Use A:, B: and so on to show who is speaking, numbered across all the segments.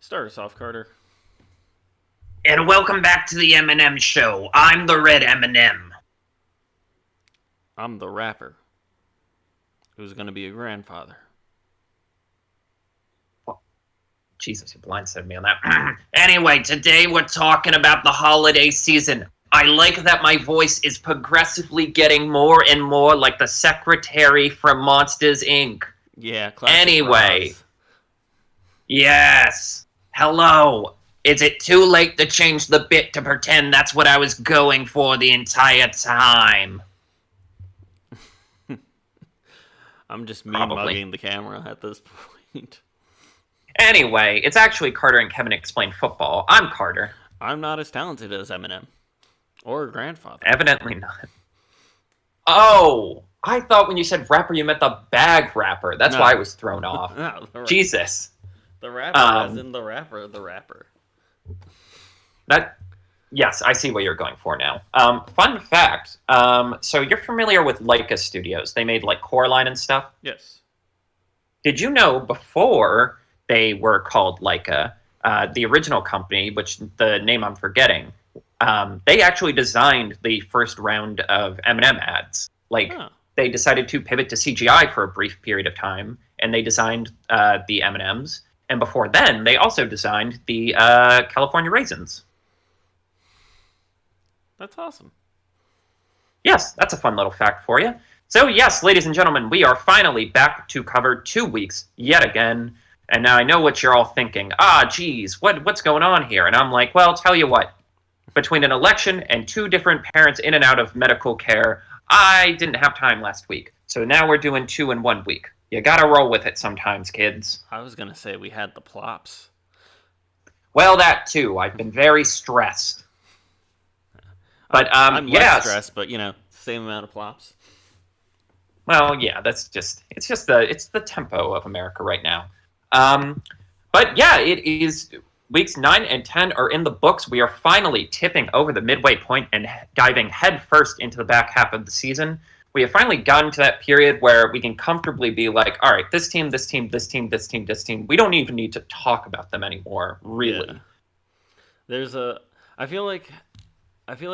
A: Start us off, Carter.
B: And welcome back to the M&M Show. I'm the Red M&M.
A: I'm the rapper who's going to be a grandfather.
B: Jesus, you blindsided me on that. Anyway, today we're talking about the holiday season. I like that my voice is progressively getting more and more like the secretary from Monsters, Inc.
A: Yeah, classic
B: Anyway,
A: Roz.
B: yes. Hello. Is it too late to change the bit to pretend that's what I was going for the entire time?
A: I'm just
B: Probably.
A: mugging the camera at this point.
B: Anyway, it's actually Carter and Kevin Explain Football. I'm Carter.
A: I'm not as talented as Eminem. Or a grandfather.
B: Evidently not. Oh, I thought when you said rapper, you meant the bag rapper. That's why I was thrown off.
A: No,
B: Jesus.
A: The rapper as in the rapper.
B: Yes, I see what you're going for now. Fun fact. So you're familiar with Leica Studios. They made like Coraline and stuff.
A: Yes.
B: Did you know before they were called Leica, the original company, which the name I'm forgetting, they actually designed the first round of M&M ads. They decided to pivot to CGI for a brief period of time, and they designed the M&Ms. And before then, they also designed the California Raisins.
A: That's awesome.
B: Yes, that's a fun little fact for you. So yes, ladies and gentlemen, we are finally back to cover 2 weeks yet again. And now I know what you're all thinking. Geez, what's going on here? And I'm like, well, tell you what. Between an election and 2 different parents in and out of medical care, I didn't have time last week. So now we're doing 2 in 1 week. You gotta roll with it sometimes, kids.
A: I was going to say we had the plops.
B: Well, that too. I've been very stressed. But,
A: I'm less stressed, but, same amount of plops.
B: Well, yeah, it's the tempo of America right now. But yeah, it is weeks 9 and 10 are in the books. We are finally tipping over the midway point and diving headfirst into the back half of the season. We have finally gotten to that period where we can comfortably be like, all right, this team, this team, this team, this team, this team. We don't even need to talk about them anymore, really.
A: Yeah. I feel like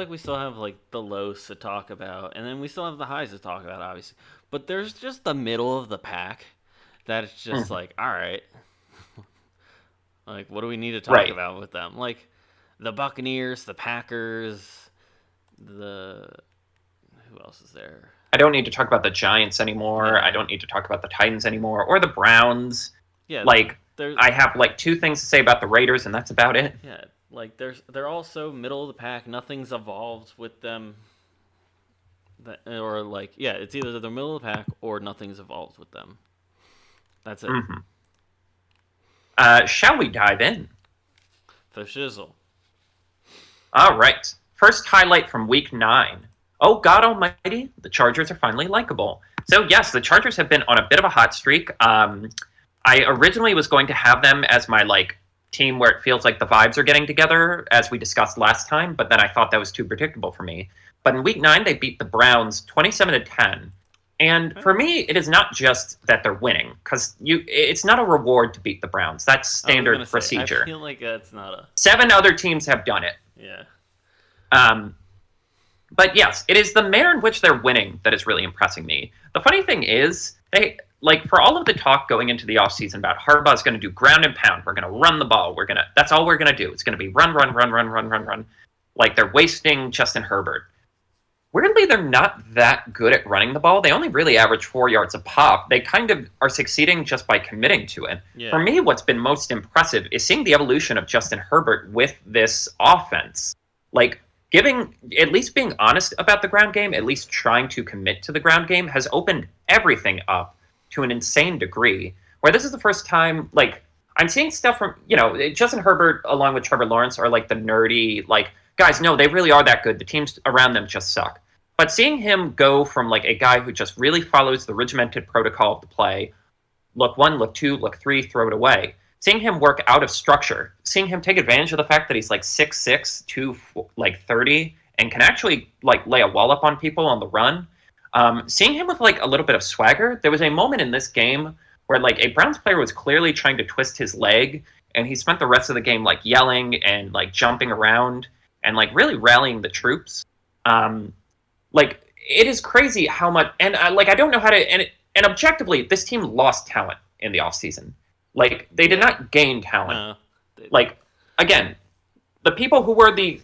A: we still have like the lows to talk about, and then we still have the highs to talk about, obviously. But there's just the middle of the pack that it's just like, all right, like what do we need to talk about with them? Like the Buccaneers, the Packers, who else is there?
B: I don't need to talk about the Giants anymore.
A: Yeah.
B: I don't need to talk about the Titans anymore or the Browns.
A: Yeah,
B: I have like 2 things to say about the Raiders, and that's about it.
A: Yeah, like they're all so middle of the pack. Nothing's evolved with them. It's either the middle of the pack or nothing's evolved with them. That's it.
B: Mm-hmm. Shall we dive in?
A: The shizzle.
B: All right. First highlight from week 9. Oh, God almighty, the Chargers are finally likable. So, yes, the Chargers have been on a bit of a hot streak. I originally was going to have them as my, team where it feels like the vibes are getting together, as we discussed last time, but then I thought that was too predictable for me. But in week 9, they beat the Browns 27-10. And for me, it is not just that they're winning, because it's not a reward to beat the Browns. That's standard procedure.
A: I feel like that's not a...
B: 7 other teams have done it.
A: Yeah.
B: But yes, it is the manner in which they're winning that is really impressing me. The funny thing is, for all of the talk going into the offseason about Harbaugh's going to do ground and pound, we're going to run the ball, that's all we're going to do. It's going to be run. Like they're wasting Justin Herbert. Weirdly, they're not that good at running the ball. They only really average 4 yards a pop. They kind of are succeeding just by committing to it.
A: Yeah.
B: For me, what's been most impressive is seeing the evolution of Justin Herbert with this offense. At least being honest about the ground game, at least trying to commit to the ground game, has opened everything up to an insane degree. Where this is the first time, I'm seeing stuff from, Justin Herbert along with Trevor Lawrence are the nerdy, guys, no, they really are that good. The teams around them just suck. But seeing him go from a guy who just really follows the regimented protocol of the play, look 1, look 2, look 3, throw it away. Seeing him work out of structure, seeing him take advantage of the fact that he's 6'6", 230, and can actually lay a wall up on people on the run. Seeing him with a little bit of swagger. There was a moment in this game where like a Browns player was clearly trying to twist his leg, and he spent the rest of the game like yelling and like jumping around and like really rallying the troops. Like it is crazy how much, and I don't know how to, and objectively, this team lost talent in the offseason. Like they did not gain talent.
A: No.
B: Like again, the people who were the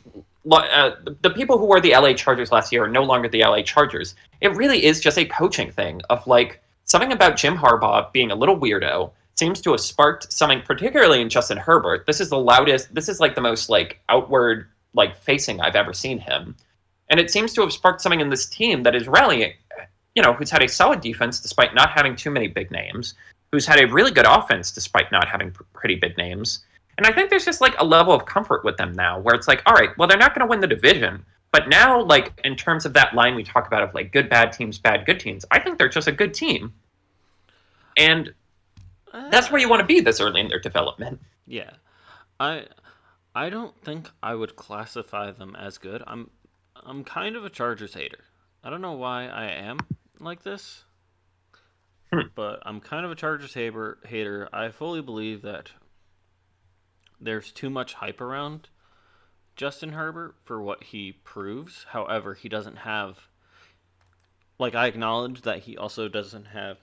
B: people who were the LA Chargers last year are no longer the LA Chargers. It really is just a coaching thing of like something about Jim Harbaugh being a little weirdo seems to have sparked something, particularly in Justin Herbert. This is the loudest. This is like the most like outward like facing I've ever seen him, and it seems to have sparked something in this team that is rallying. Who's had a solid defense despite not having too many big names, who's had a really good offense despite not having pretty big names. And I think there's just like a level of comfort with them now where it's like, all right, well, they're not going to win the division. But now, like, in terms of that line we talk about of like good, bad teams, bad, good teams, I think they're just a good team. And that's where you want to be this early in their development.
A: Yeah. I don't think I would classify them as good. I'm kind of a Chargers hater. I don't know why I am like this. But I'm kind of a Chargers hater. I fully believe that there's too much hype around Justin Herbert for what he proves. However, he doesn't have, like, I acknowledge that he also doesn't have,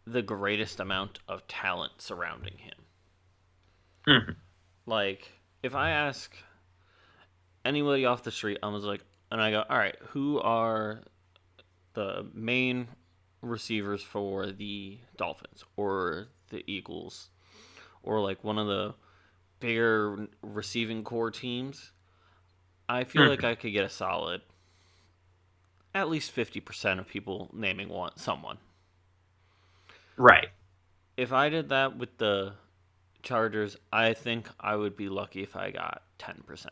A: the greatest amount of talent surrounding him.
B: Mm-hmm.
A: Like, if I ask anybody off the street, I was like, and I go, all right, who are the main receivers for the Dolphins or the Eagles or like one of the bigger receiving core teams? I feel like I could get a solid at least 50% of people naming someone.
B: Right.
A: If I did that with the Chargers, I think I would be lucky if I got 10%.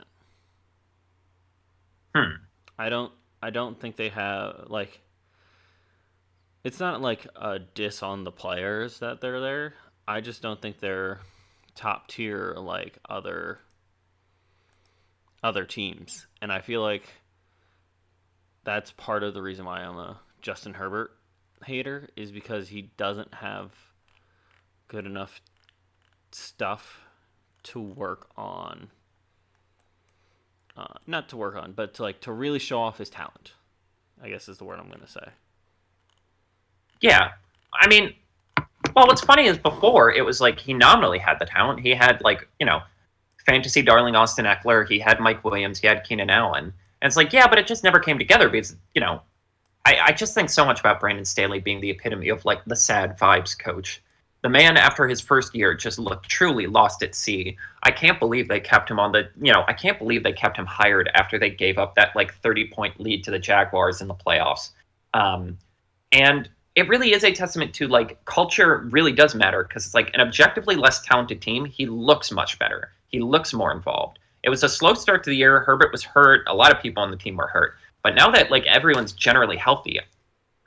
A: I don't think they have like, it's not like a diss on the players that they're there. I just don't think they're top tier like other teams. And I feel like that's part of the reason why I'm a Justin Herbert hater, is because he doesn't have good enough stuff to work on. Not to work on, but to really show off his talent, I guess is the word I'm going to say.
B: Yeah. I mean, well, what's funny is before it was like he nominally had the talent. He had like, fantasy darling Austin Eckler. He had Mike Williams. He had Keenan Allen. And it's like, yeah, but it just never came together because, I just think so much about Brandon Staley being the epitome of like the sad vibes coach. The man, after his first year, just looked truly lost at sea. I can't believe they kept him I can't believe they kept him hired after they gave up that like 30-point lead to the Jaguars in the playoffs. And it really is a testament to like culture really does matter, because it's like an objectively less talented team. He looks much better. He looks more involved. It was a slow start to the year. Herbert was hurt. A lot of people on the team were hurt. But now that like everyone's generally healthy,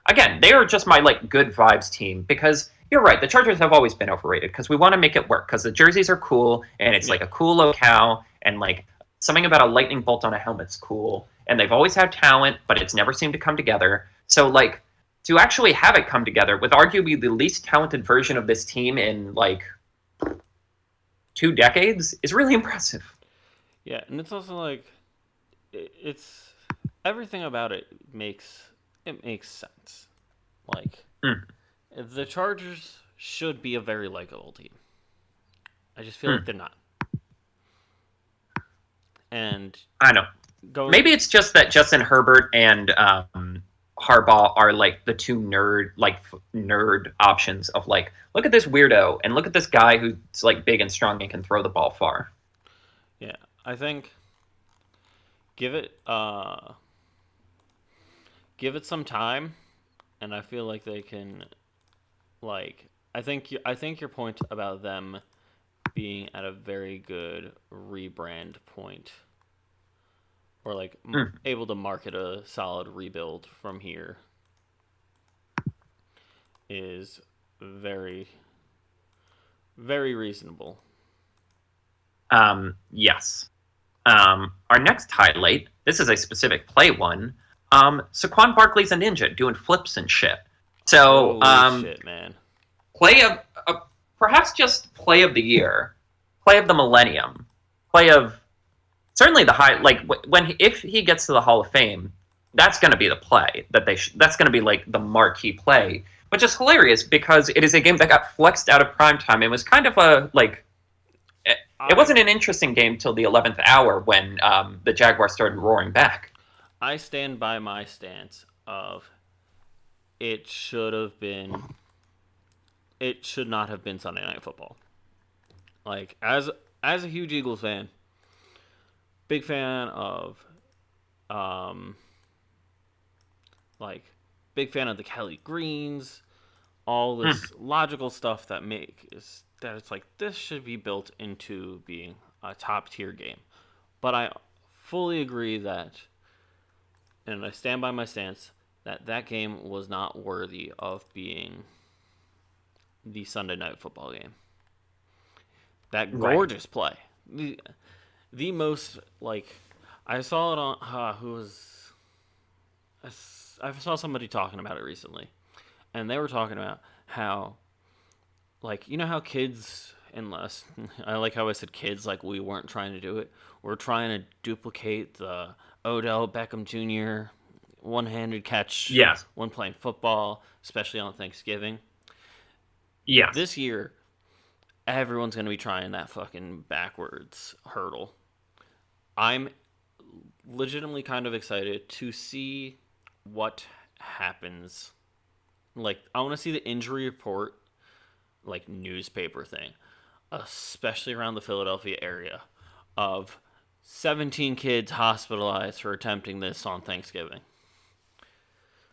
B: again, they are just my like good vibes team, because you're right. The Chargers have always been overrated because we want to make it work, because the jerseys are cool and it's like a cool locale, and like something about a lightning bolt on a helmet's cool. And they've always had talent, but it's never seemed to come together. So like to actually have it come together with arguably the least talented version of this team in like 2 decades is really impressive.
A: Yeah, and it's also like it's everything about it makes sense. Like the Chargers should be a very likable team. I just feel like they're not. And
B: I know. Maybe it's just that Justin Herbert and Harbaugh are like the two nerd options of like, look at this weirdo and look at this guy who's like big and strong and can throw the ball far.
A: Yeah, I think give it some time, and I feel like they can. Like, I think your point about them being at a very good rebrand point, or like able to market a solid rebuild from here, is very, very reasonable.
B: Yes. Our next highlight, this is a specific play one. Saquon Barkley's a ninja doing flips and shit. So,
A: Holy shit, man.
B: play of perhaps just play of the year, play of the millennium, play of certainly the high. Like when if he gets to the Hall of Fame, that's going to be the play that that's going to be like the marquee play, which is hilarious because it is a game that got flexed out of prime time. It was kind of a like. It wasn't an interesting game till the 11th hour when the Jaguars started roaring back.
A: I stand by my stance of it should have been. It should not have been Sunday Night Football. Like as a huge Eagles fan, big fan of, big fan of the Kelly Greens, all this logical stuff that it's like this should be built into being a top tier game. But I fully agree that, and I stand by my stance, that game was not worthy of being the Sunday Night Football game. That gorgeous play. The most, like, I saw it on, I saw somebody talking about it recently. And they were talking about how, like, you know how kids, unless, I like how I said kids, like we weren't trying to do it. We're trying to duplicate the Odell Beckham Jr. one-handed catch when playing football, especially on Thanksgiving.
B: Yeah.
A: This year, everyone's going to be trying that fucking backwards hurdle. I'm legitimately kind of excited to see what happens. Like, I want to see the injury report, like, newspaper thing, especially around the Philadelphia area, of 17 kids hospitalized for attempting this on Thanksgiving.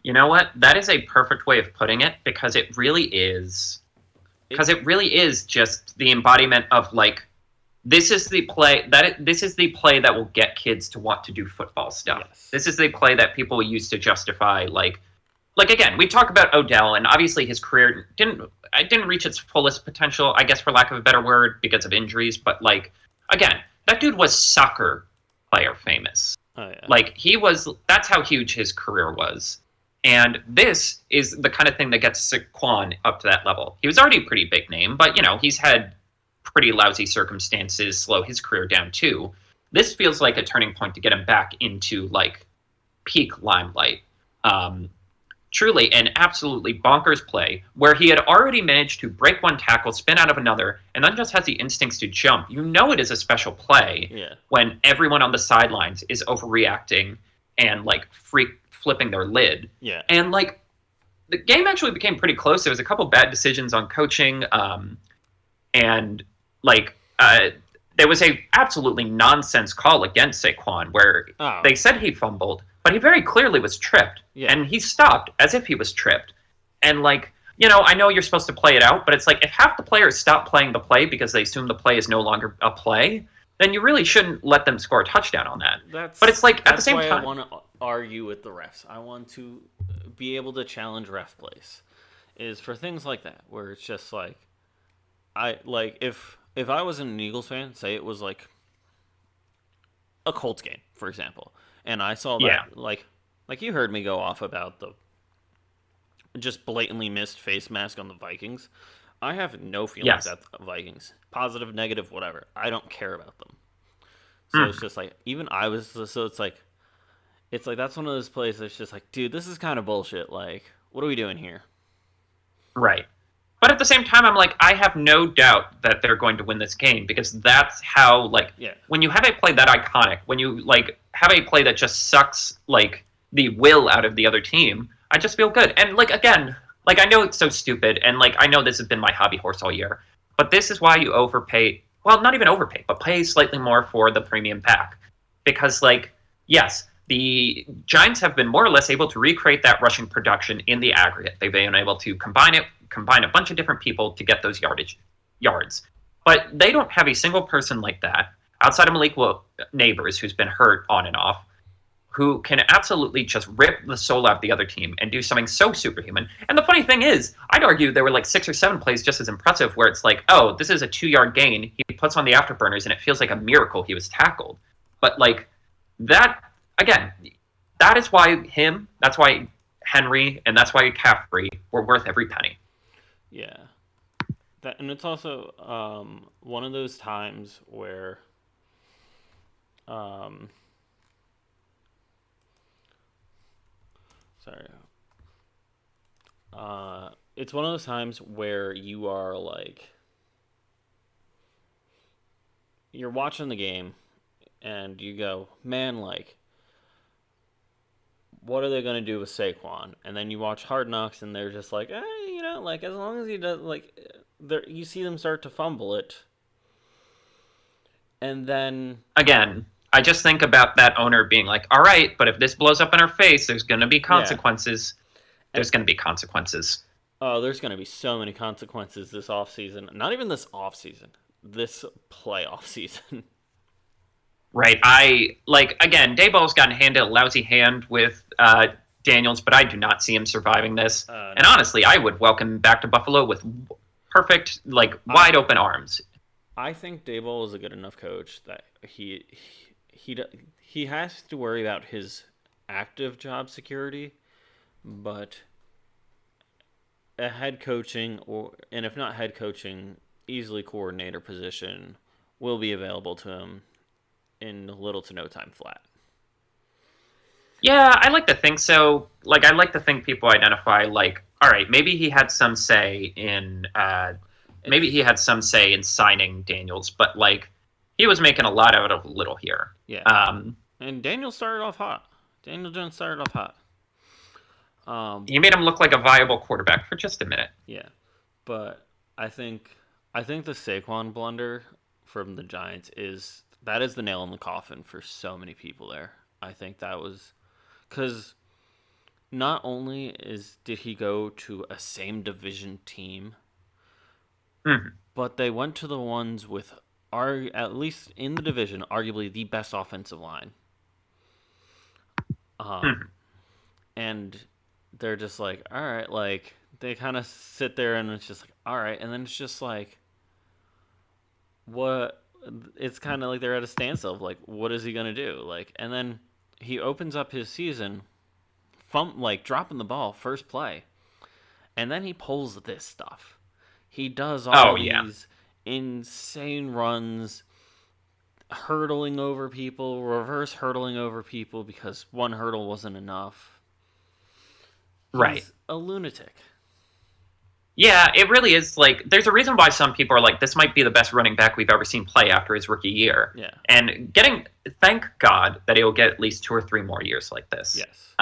B: You know what? That is a perfect way of putting it because it really is. Because it really is just the embodiment of like, this is the play that will get kids to want to do football stuff. Yes. This is the play that people use to justify like again, we talk about Odell and obviously his career didn't reach its fullest potential, I guess for lack of a better word, because of injuries. But like again, that dude was soccer player famous.
A: Oh yeah.
B: Like that's how huge his career was. And this is the kind of thing that gets Saquon up to that level. He was already a pretty big name, but, you know, he's had pretty lousy circumstances slow his career down, too. This feels like a turning point to get him back into, like, peak limelight. Truly an absolutely bonkers play where he had already managed to break one tackle, spin out of another, and then just has the instincts to jump. You know it is a special play when everyone on the sidelines is overreacting and, like, flipping their lid.
A: Yeah.
B: And like the game actually became pretty close. There was a couple bad decisions on coaching. And like there was a absolutely nonsense call against Saquon where they said he fumbled, but he very clearly was tripped.
A: Yeah.
B: And he stopped as if he was tripped. And like, you know, I know you're supposed to play it out, but it's like if half the players stop playing the play because they assume the play is no longer a play, then you really shouldn't let them score a touchdown on that. But it's like at the same time,
A: I want to argue with the refs. I want to be able to challenge ref plays. Is for things like that where it's just like, if I was an Eagles fan, say it was like a Colts game, for example, and I saw that like you heard me go off about the just blatantly missed face mask on the Vikings. I have no feelings at the Vikings. Positive, negative, whatever. I don't care about them. So it's just like, even I was, so it's like that's one of those plays that's just like, dude, this is kind of bullshit. Like, what are we doing here?
B: Right. But at the same time, I'm like, I have no doubt that they're going to win this game because that's how, like, when you have a play that iconic, when you, like, have a play that just sucks, like, the will out of the other team, I just feel good. And, like, again, like, I know it's so stupid, and, like, I know this has been my hobby horse all year, but this is why you overpay, well, not even overpay, but pay slightly more for the premium pack. Because, like, yes, the Giants have been more or less able to recreate that rushing production in the aggregate. They've been able to combine a bunch of different people to get those yards. But they don't have a single person like that, outside of Malik Neighbors, who's been hurt on and off, who can absolutely just rip the soul out of the other team and do something so superhuman. And the funny thing is, I'd argue there were like 6 or 7 plays just as impressive where it's like, oh, this is a 2-yard gain. He puts on the afterburners and it feels like a miracle he was tackled. But like that, again, that's why Henry and that's why Caffrey were worth every penny.
A: Yeah. That, and it's also one of those times where um, sorry. It's one of those times where you are like you're watching the game and you go, man, like what are they going to do with Saquon? And then you watch Hard Knocks, and they're just like, like as long as he does, like, you see them start to fumble it, and then
B: Again, I just think about that owner being like, all right, but if this blows up in our face, there's going to be consequences. There's going to be consequences.
A: Oh, there's going to be so many consequences this offseason. Not even this offseason, this playoff season.
B: Right. Again, Dayball's gotten handed a lousy hand with Daniels, but I do not see him surviving this. And honestly, I would welcome him back to Buffalo with perfect, wide open arms.
A: I think Dayball is a good enough coach that he has to worry about his active job security, but a head coaching and if not head coaching, easily coordinator position will be available to him in little to no time flat.
B: Yeah, I like to think so. I like to think people identify all right, maybe he had some say in signing Daniels, but he was making a lot out of little here.
A: Yeah. And Daniel started off hot. Daniel Jones started off hot.
B: He made him look like a viable quarterback for just a minute.
A: Yeah, but I think the Saquon blunder from the Giants is the nail in the coffin for so many people there. I think that was because not only did he go to a same division team, but they went to the ones with at least in the division, arguably the best offensive line. And they're just like, all right, they kind of sit there and it's just like, all right, and then it's just like, what? It's kind of like they're at a standstill of what is he gonna do? And then he opens up his season, dropping the ball first play, and then he pulls this stuff. He does all these insane runs, hurdling over people, reverse hurdling over people because one hurdle wasn't enough. He's a lunatic.
B: Yeah, it really is. There's a reason why some people are like, this might be the best running back we've ever seen play after his rookie year.
A: Yeah.
B: And thank God that he'll get at least 2 or 3 more years like this.
A: Yes.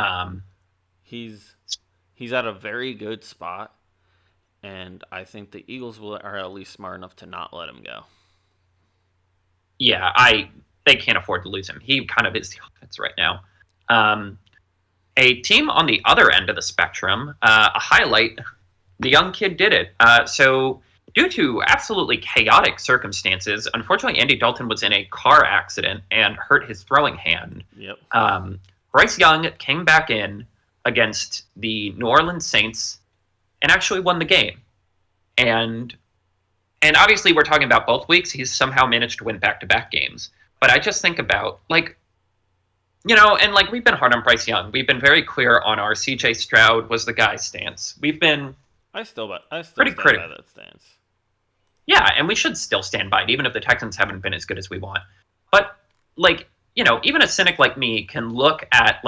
A: He's at a very good spot, and I think the Eagles are at least smart enough to not let him go.
B: Yeah, they can't afford to lose him. He kind of is the offense right now. A team on the other end of the spectrum, a highlight, the young kid did it. So due to absolutely chaotic circumstances, unfortunately, Andy Dalton was in a car accident and hurt his throwing hand.
A: Yep.
B: Bryce Young came back in against the New Orleans Saints and actually won the game. And obviously, we're talking about both weeks. He's somehow managed to win back-to-back games. But I just think about, and we've been hard on Bryce Young. We've been very clear on our CJ Stroud was the guy stance. We've been
A: I still
B: pretty
A: stand
B: critical
A: by that stance.
B: Yeah, and we should still stand by it, even if the Texans haven't been as good as we want. But even a cynic like me can look at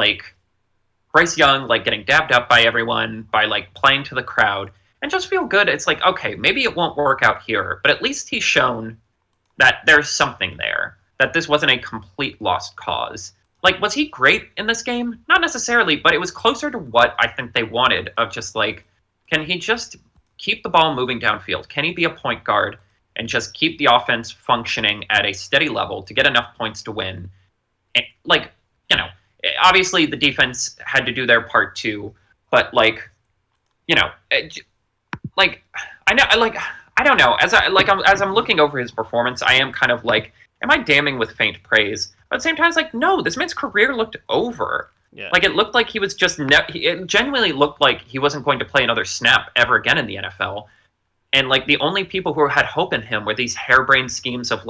B: Bryce Young getting dabbed up by everyone, by playing to the crowd, and just feel good. It's okay, maybe it won't work out here, but at least he's shown that there's something there, that this wasn't a complete lost cause. Was he great in this game? Not necessarily, but it was closer to what I think they wanted of just can he just keep the ball moving downfield? Can he be a point guard and just keep the offense functioning at a steady level to get know points to win? And, obviously the defense had to do their part too, but I don't know. As I'm looking over his performance, I am kind of am I damning with faint praise? But at the same time, it's no, this man's career looked over.
A: Yeah.
B: It looked like he was just it genuinely looked like he wasn't going to play another snap ever again in the NFL. And the only people who had hope in him were these harebrained schemes of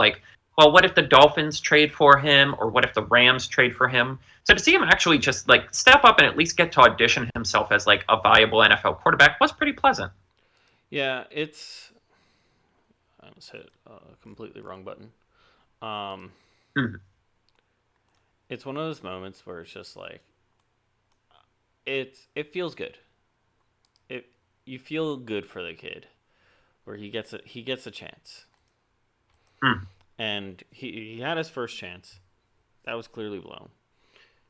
B: well, what if the Dolphins trade for him, or what if the Rams trade for him? So to see him actually just like step up and at least get to audition himself as like a viable NFL quarterback was pretty pleasant.
A: Yeah, it's. I almost hit a completely wrong button. Um,
B: Mhm.
A: it's one of those moments where it's just like it feels good. It You feel good for the kid where he gets a chance,
B: Mm.
A: and he had his first chance that was clearly blown.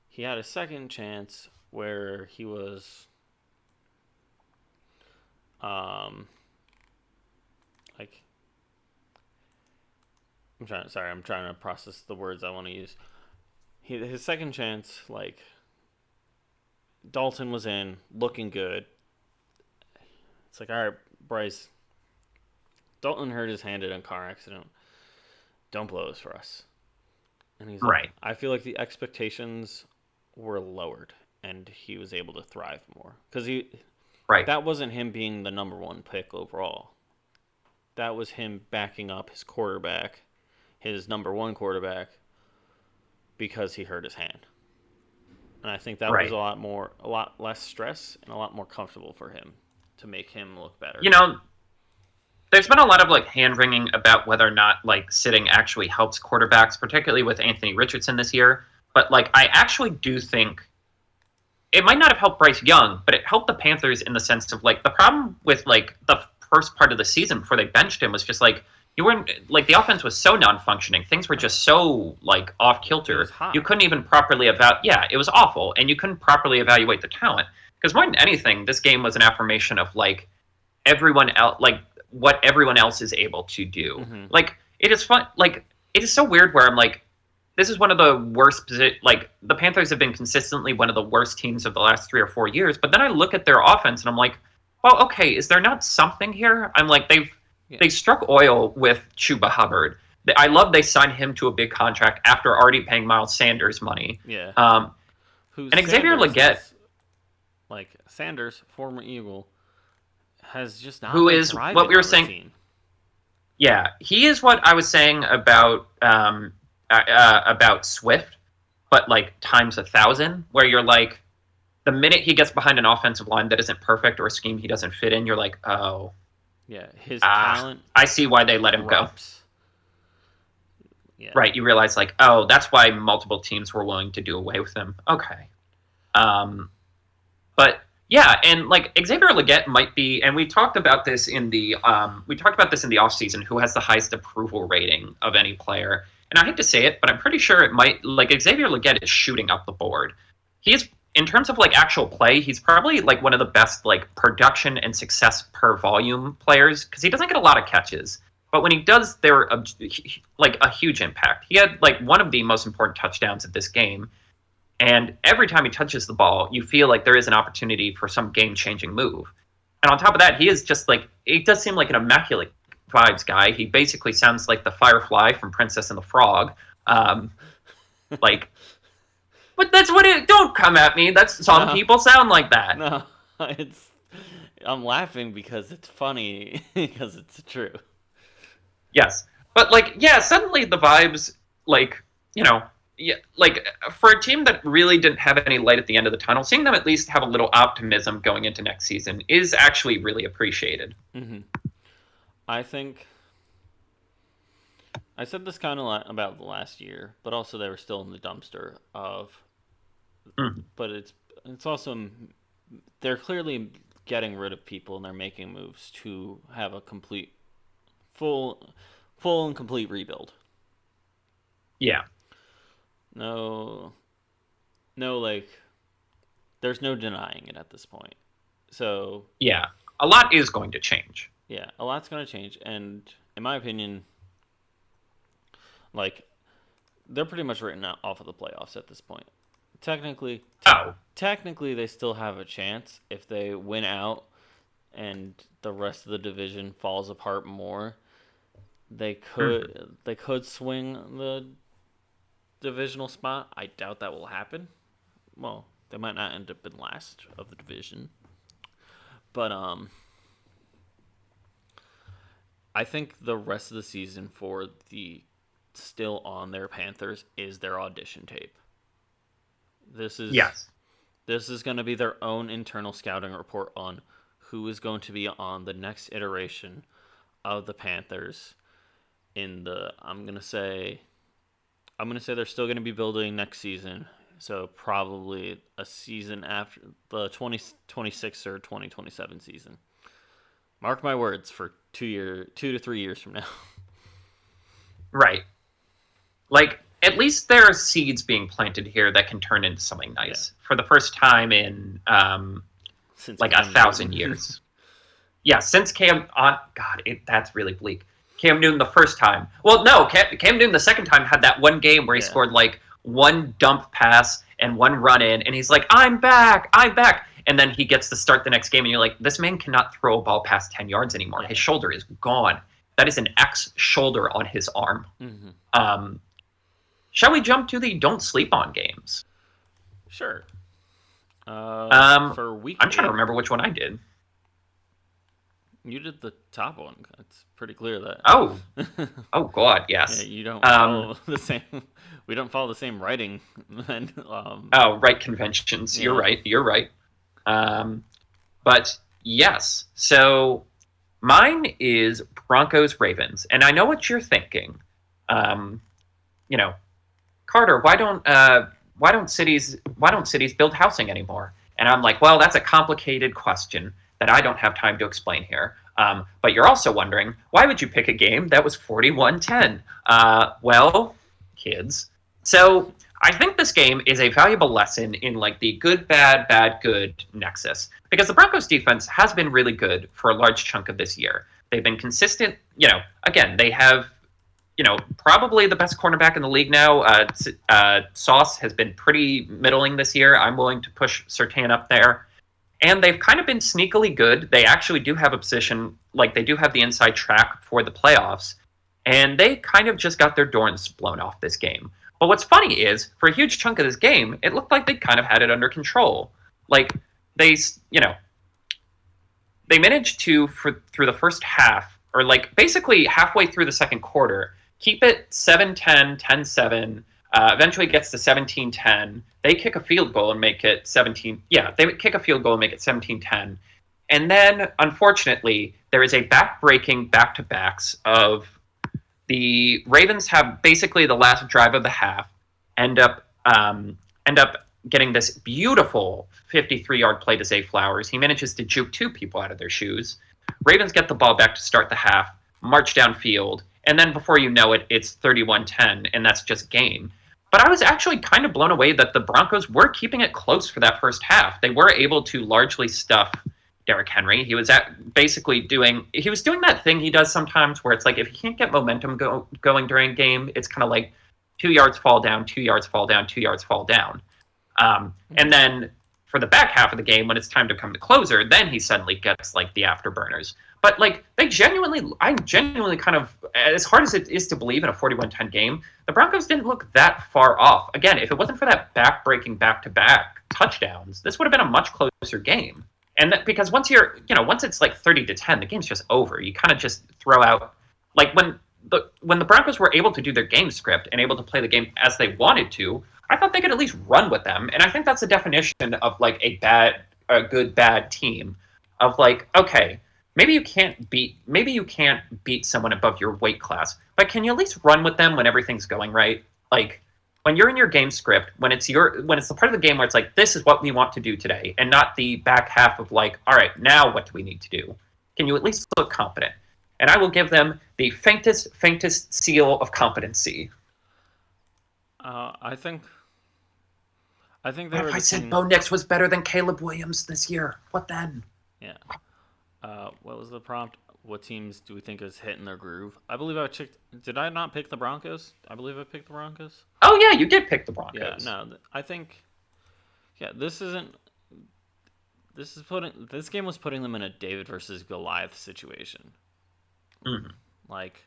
A: He had a second chance where he was um like I'm trying to process the words I want to use. His second chance, like Dalton was in, looking good. It's like, all right, Bryce, Dalton hurt his hand in a car accident. Don't blow this for us. And he's like,
B: Right,
A: I feel like the expectations were lowered, and he was able to thrive more because
B: right,
A: that wasn't him being the number one pick overall. That was him backing up his quarterback, his number one quarterback, because he hurt his hand. And I think that was
B: right.
A: a lot less stress and a lot more comfortable for him to make him look better.
B: You know, there's been a lot of like hand wringing about whether or not like sitting actually helps quarterbacks, particularly with Anthony Richardson this year. But like, I actually do think it might not have helped Bryce Young, but it helped the Panthers in the sense of like the problem with like the first part of the season before they benched him was just like you weren't like the offense was so non-functioning. Things were just so like off
A: It was
B: kilter. You
A: hot.
B: couldn't even properly evaluate. Yeah, it was awful, and you couldn't properly evaluate the talent because more than anything, this game was an affirmation of like everyone else, like what everyone else is able to do.
A: Mm-hmm.
B: Like it is fun. Like it is so weird where I'm like this is one of the worst like the Panthers have been consistently one of the worst teams of the last 3 or 4 years. But then I look at their offense and I'm like, well, okay, is there not something here? I'm like,
A: Yeah.
B: they struck oil with Chuba Hubbard. I love they signed him to a big contract after already paying Miles Sanders money.
A: Yeah.
B: Um,
A: Who
B: and Xavier
A: Sanders
B: Leggett,
A: has, like, Sanders, former Eagle, has just not
B: who
A: been
B: is what
A: thriving
B: we were
A: on the
B: saying,
A: team.
B: yeah, he is what I was saying about Swift, but like times 1,000, where you're like, the minute he gets behind an offensive line that isn't perfect or a scheme he doesn't fit in, you're like, oh,
A: Yeah. His
B: ah,
A: talent
B: I see why they let him go.
A: drops. Yeah.
B: Right? You realize like, oh, that's why multiple teams were willing to do away with him. Okay, um, but yeah, and like Xavier Leggett might be, and we talked about this in the offseason, who has the highest approval rating of any player. And I hate to say it, but I'm pretty sure it might like Xavier Leggett is shooting up the board. He is in terms of like actual play, he's probably like one of the best like production and success per volume players because he doesn't get a lot of catches. But when he does, they're like a huge impact. He had like one of the most important touchdowns of this game, and every time he touches the ball, you feel like there is an opportunity for some game changing move. And on top of that, he is just like, it does seem like an immaculate vibes guy. He basically sounds like the Firefly from Princess and the Frog. Um, like, but that's what it, don't come at me. That's some
A: No.
B: people sound like that.
A: No. It's. I'm laughing because it's funny because it's true.
B: Yes. But like, yeah, suddenly the vibes, like, you know, yeah, like for a team that really didn't have any light at the end of the tunnel, seeing them at least have a little optimism going into next season is actually really appreciated.
A: Mm-hmm. I think I said this kind of about the last year, but also they were still in the dumpster of.
B: Mhm.
A: But it's also they're clearly getting rid of people and they're making moves to have a full, full and complete rebuild.
B: Yeah.
A: No, no, like there's no denying it at this point. So
B: Yeah. A lot is going to change.
A: yeah, a lot's gonna change, and in my opinion, like they're pretty much written out off of the playoffs at this point. Technically,
B: Oh.
A: technically they still have a chance if they win out and the rest of the division falls apart more. They could swing the divisional spot. I doubt that will happen. Well, they might not end up in last of the division, but I think the rest of the season for the still on their Panthers is their audition tape. This is
B: Yes.
A: this is going to be their own internal scouting report on who is going to be on the next iteration of the Panthers. I'm gonna say they're still going to be building next season. So probably a season after the 2026 or 2027 season. Mark my words for 2 to 3 years from now.
B: Right. Like, at least there are seeds being planted here that can turn into something nice for the first time in
A: Since
B: like
A: Cam
B: 1,000
A: Newton.
B: years. Yeah, since Cam on God, that's really bleak. Cam Newton the first time. Well, no, Cam Newton the second time had that one game where he scored like one dump pass and one run in, and he's like, I'm back. And then he gets to start the next game, and you're like, this man cannot throw a ball past 10 yards anymore.
A: Yeah.
B: His shoulder is gone. That is an X shoulder on his arm.
A: Mm-hmm.
B: Shall we jump to the don't sleep on games?
A: Sure. For week
B: I'm trying
A: 8,
B: to remember which one I did.
A: You did the top one. It's pretty clear that.
B: Oh God, yes.
A: Yeah, you don't follow the same. We don't follow the same writing.
B: Right, conventions. Yeah. You're right. But yes, so mine is Broncos Ravens, and I know what you're thinking. Carter, why don't cities build housing anymore? And I'm like, well, that's a complicated question that I don't have time to explain here. But you're also wondering, why would you pick a game that was 41-10? Well, kids. So I think this game is a valuable lesson in like the good, bad, bad, good nexus. Because the Broncos defense has been really good for a large chunk of this year. They've been consistent. Again, they have, probably the best cornerback in the league now. Sauce has been pretty middling this year. I'm willing to push Surtain up there. And they've kind of been sneakily good. They actually do have a position, like they do have the inside track for the playoffs. And they kind of just got their doors blown off this game. But what's funny is, for a huge chunk of this game, it looked like they kind of had it under control. Like, they managed to, through the first half, or like basically halfway through the second quarter, keep it 7-10, 10-7, eventually gets to 17-10. They kick a field goal and make it 17. Yeah, they kick a field goal and make it 17-10. And then, unfortunately, there is a back-breaking back-to-backs of the Ravens have basically the last drive of the half, end up getting this beautiful 53-yard play to Zay Flowers. He manages to juke 2 people out of their shoes. Ravens get the ball back to start the half, march downfield, and then before you know it, it's 31-10, and that's just game. But I was actually kind of blown away that the Broncos were keeping it close for that first half. They were able to largely stuff Derrick Henry. He was doing that thing he does sometimes where it's like if he can't get momentum going during a game, it's kind of like 2 yards fall down, 2 yards fall down, 2 yards fall down. And then for the back half of the game, when it's time to come to closer, then he suddenly gets like the afterburners. But like I genuinely kind of, as hard as it is to believe in a 41-10 game, the Broncos didn't look that far off. Again, if it wasn't for that back-breaking back-to-back touchdowns, this would have been a much closer game. And that, because once it's like 30-10, the game's just over. You kind of just throw out, like when the Broncos were able to do their game script and able to play the game as they wanted to, I thought they could at least run with them. And I think that's the definition of like a good bad team. Of like, okay, maybe you can't beat someone above your weight class, but can you at least run with them when everything's going right? Like when you're in your game script, when it's the part of the game where it's like, this is what we want to do today, and not the back half of like, all right, now what do we need to do? Can you at least look competent? And I will give them the faintest seal of competency.
A: I think they
B: What
A: were.
B: if I said Bo Nix was better than Caleb Williams this year? What then?
A: Yeah. What was the prompt? What teams do we think is hitting their groove? I believe I checked. Did I not pick the Broncos? I believe I picked the Broncos.
B: Oh yeah, you did pick the Broncos.
A: Yeah, no, I think. Yeah, this game was putting them in a David versus Goliath situation.
B: Mm-hmm.
A: Like,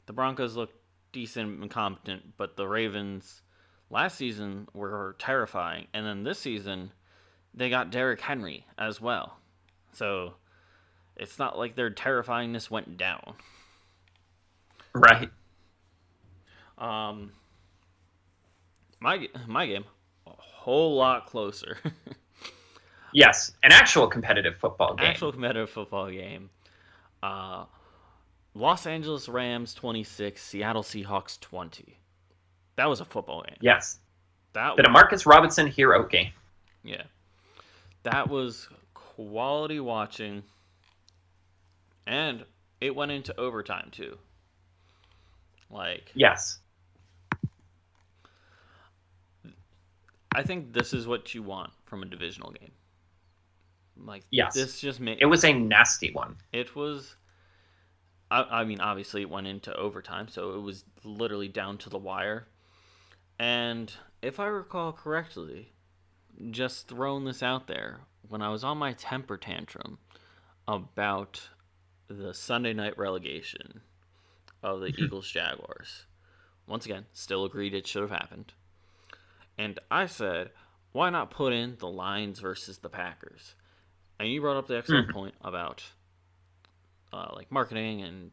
A: the Broncos looked decent and competent, but the Ravens last season were terrifying, and then this season they got Derrick Henry as well. So it's not like their terrifyingness went down.
B: Right.
A: Um, my game, a whole lot closer.
B: Yes, an actual competitive football game.
A: Actual competitive football game. Uh, Los Angeles Rams 26, Seattle Seahawks 20. That was a football game.
B: Yes.
A: That
B: The Demarcus Robinson hero game.
A: Yeah. That was quality watching. And it went into overtime too. Like,
B: Yes.
A: I think this is what you want from a divisional game. Like,
B: Yes.
A: this just made
B: It was a nasty one.
A: it was. I mean, obviously, it went into overtime, so it was literally down to the wire. And if I recall correctly, just throwing this out there, when I was on my temper tantrum about the Sunday night relegation of the Eagles Jaguars, once again, still agreed it should have happened. And I said, why not put in the Lions versus the Packers? And you brought up the excellent point about like marketing and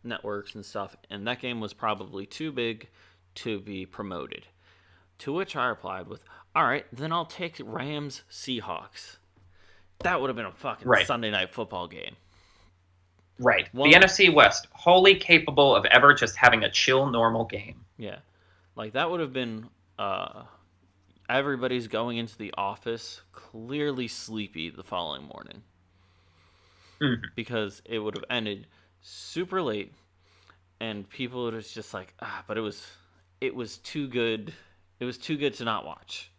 A: networks and stuff, and that game was probably too big to be promoted. To which I replied with, all right, then I'll take Rams Seahawks. That would have been a fucking Sunday night football game.
B: Right. The NFC West, wholly capable of ever just having a chill, normal game.
A: Yeah. Like, that would have been everybody's going into the office clearly sleepy the following morning.
B: Mm-hmm.
A: Because it would have ended super late, and people would have just like, but it was too good. It was too good to not watch.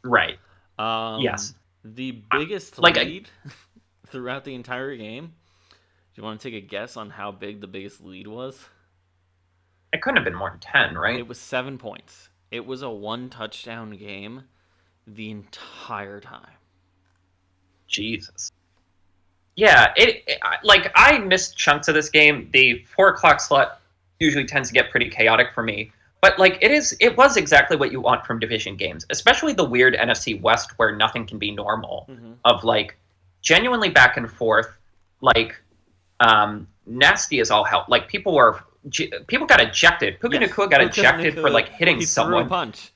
B: Right. Yes.
A: The biggest lead throughout the entire game. Do you want to take a guess on how big the biggest lead was?
B: It couldn't have been more than 10, right?
A: It was 7 points. It was a 1-touchdown game the entire time.
B: Jesus. Yeah, like, I missed chunks of this game. The 4 o'clock slot usually tends to get pretty chaotic for me. But, like, it was exactly what you want from division games, especially the weird NFC West where nothing can be normal, of, like, genuinely back and forth, like, nasty as all hell. Like, people got ejected. Puka Nacua got ejected for, like, hitting someone.
A: Threw a punch.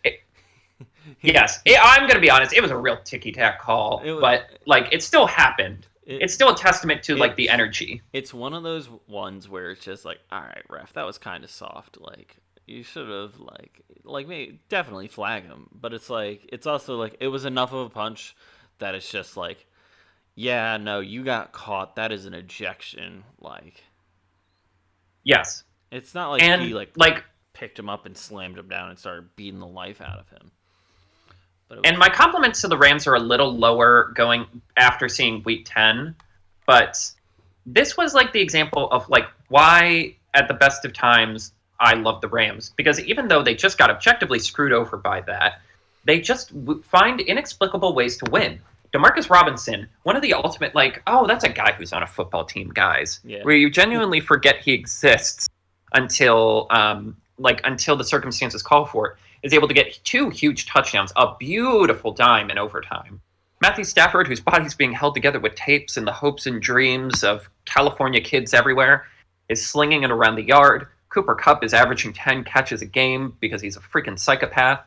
B: Yes, I'm going to be honest, it was a real ticky-tack call, but, like, it still happened. It's still a testament to, like, the energy.
A: It's one of those ones where it's just like, all right, ref, that was kind of soft. Like, you should have, like maybe definitely flag him. But it's like, it's also like, it was enough of a punch that it's just like, yeah, no, you got caught. That is an ejection. Like,
B: yes,
A: it's not like
B: and,
A: he picked him up and slammed him down and started beating the life out of him.
B: And my compliments to the Rams are a little lower going after seeing Week 10, but this was like the example of like why at the best of times I love the Rams, because even though they just got objectively screwed over by that, they just find inexplicable ways to win. Demarcus Robinson, one of the ultimate, like, oh, that's a guy who's on a football team, guys, where you genuinely forget he exists until the circumstances call for it, is able to get 2 huge touchdowns, a beautiful dime in overtime. Matthew Stafford, whose body's being held together with tapes and the hopes and dreams of California kids everywhere, is slinging it around the yard. Cooper Kupp is averaging 10 catches a game because he's a freaking psychopath.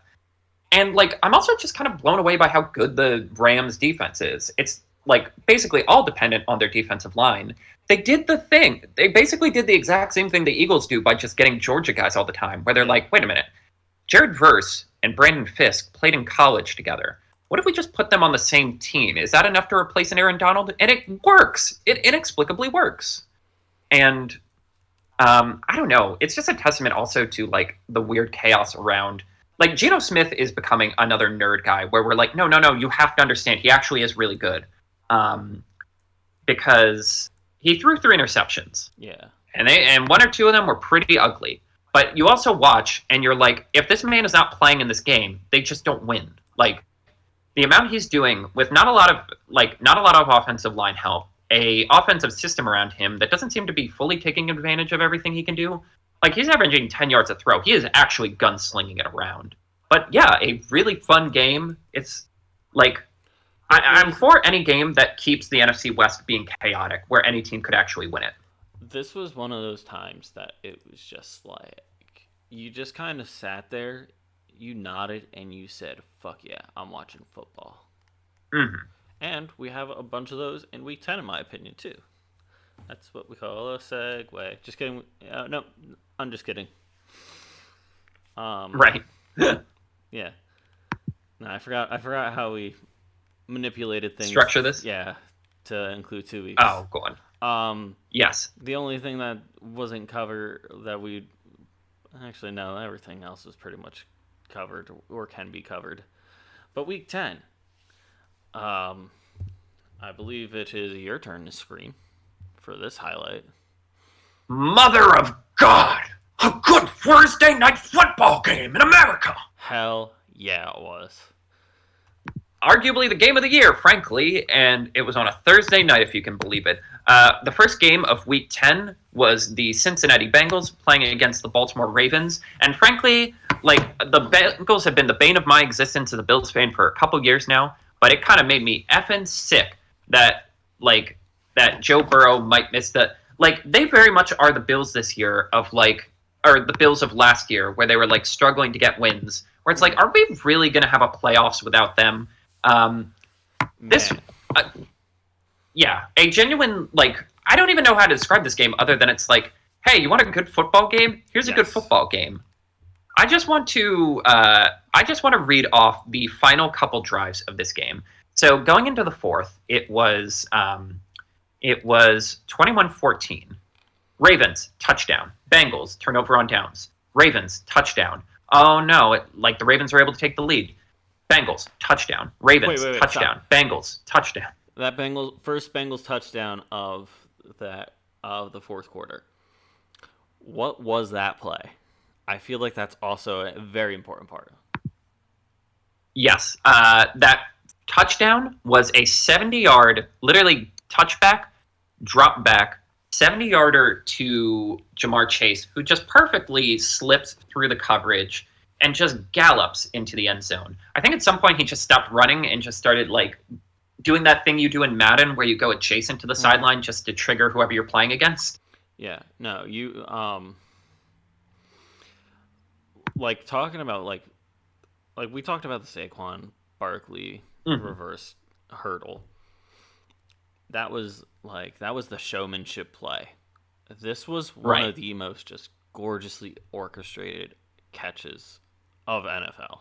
B: And, like, I'm also just kind of blown away by how good the Rams' defense is. It's, like, basically all dependent on their defensive line. They did the thing. They basically did the exact same thing the Eagles do by just getting Georgia guys all the time, where they're like, wait a minute. Jared Verse and Brandon Fisk played in college together. What if we just put them on the same team? Is that enough to replace an Aaron Donald? And it works. It inexplicably works. And I don't know. It's just a testament also to, like, the weird chaos around. Like, Geno Smith is becoming another nerd guy where we're like, no, you have to understand. He actually is really good. Because he threw 3 interceptions.
A: Yeah.
B: And 1 or 2 of them were pretty ugly. But you also watch, and you're like, if this man is not playing in this game, they just don't win. Like, the amount he's doing with not a lot of offensive line help, a offensive system around him that doesn't seem to be fully taking advantage of everything he can do. Like, he's averaging 10 yards a throw. He is actually gunslinging it around. But yeah, a really fun game. It's like, I'm for any game that keeps the NFC West being chaotic, where any team could actually win it.
A: This was one of those times that it was just like you just kind of sat there, you nodded, and you said, "Fuck yeah, I'm watching football."
B: Hmm.
A: And we have a bunch of those in week 10, in my opinion, too. That's what we call a segue. Just kidding. No, I'm just kidding. Um,
B: Right.
A: yeah. No, I forgot how we manipulated things.
B: Structure this.
A: Yeah, to include 2 weeks.
B: Oh, go on. Yes.
A: The only thing that wasn't covered that we actually no, everything else is pretty much covered or can be covered. But week 10, um, I believe it is your turn to scream for this highlight.
B: Mother of God! A good Thursday night football game in America!
A: Hell yeah, it was.
B: Arguably the game of the year, frankly, and it was on a Thursday night, if you can believe it. The first game of Week 10 was the Cincinnati Bengals playing against the Baltimore Ravens, and frankly, like, the Bengals have been the bane of my existence as a Bills fan for a couple years now, but it kind of made me effing sick that, like, that Joe Burrow might miss the... Like, they very much are the Bills this year of, like, or the Bills of last year, where they were, like, struggling to get wins, where it's like, are we really going to have a playoffs without them? This, yeah, a genuine, like, I don't even know how to describe this game other than it's like, hey, you want a good football game? Here's a good football game. I just want to read off the final couple drives of this game. So going into the fourth, it was 21-14. Ravens touchdown. Bengals turnover on downs. Ravens touchdown. Oh no! The Ravens are able to take the lead. Bengals touchdown. Ravens touchdown. Stop. Bengals touchdown.
A: That first Bengals touchdown of the fourth quarter. What was that play? I feel like that's also a very important part.
B: Yes, that touchdown was a 70-yard, literally touchback, drop back, 70-yarder to Jamar Chase, who just perfectly slips through the coverage and just gallops into the end zone. I think at some point he just stopped running and just started, like, doing that thing you do in Madden where you go adjacent to the sideline just to trigger whoever you're playing against.
A: Yeah, no, you, like, talking about, like we talked about the Saquon Barkley reverse hurdle. That was the showmanship play. This was one of the most just gorgeously orchestrated catches of NFL.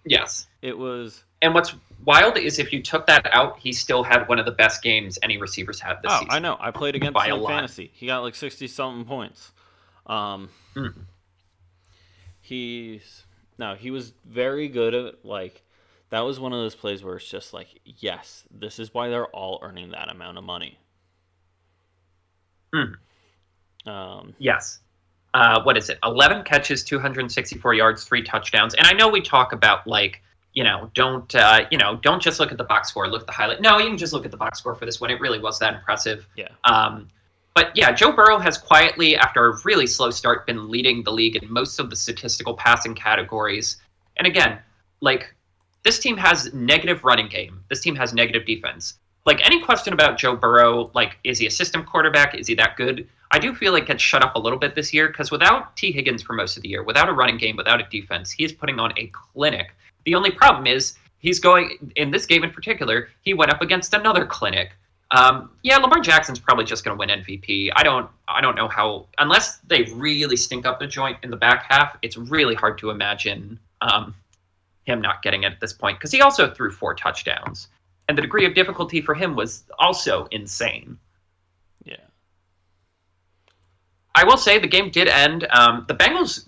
B: Yes.
A: It was.
B: And what's wild is if you took that out, he still had one of the best games any receivers had this season.
A: I know. I played against him in fantasy. He got like 60-something points. He was very good at, like, that was one of those plays where it's just like, yes, this is why they're all earning that amount of money.
B: Yes. What is it? 11 catches, 264 yards, 3 touchdowns. And I know we talk about, like, don't just look at the box score, look at the highlight. No, you can just look at the box score for this one. It really was that impressive.
A: Yeah.
B: But yeah, Joe Burrow has quietly, after a really slow start, been leading the league in most of the statistical passing categories. And again, like, this team has negative running game. This team has negative defense. Like, any question about Joe Burrow, like, is he a system quarterback? Is he that good? I do feel like gets shut up a little bit this year because without T. Higgins for most of the year, without a running game, without a defense, he is putting on a clinic. The only problem is he's going, in this game in particular, he went up against another clinic. Lamar Jackson's probably just going to win MVP. I don't know how, unless they really stink up the joint in the back half, it's really hard to imagine him not getting it at this point because he also threw 4 touchdowns. And the degree of difficulty for him was also insane.
A: Yeah.
B: I will say the game did end. The Bengals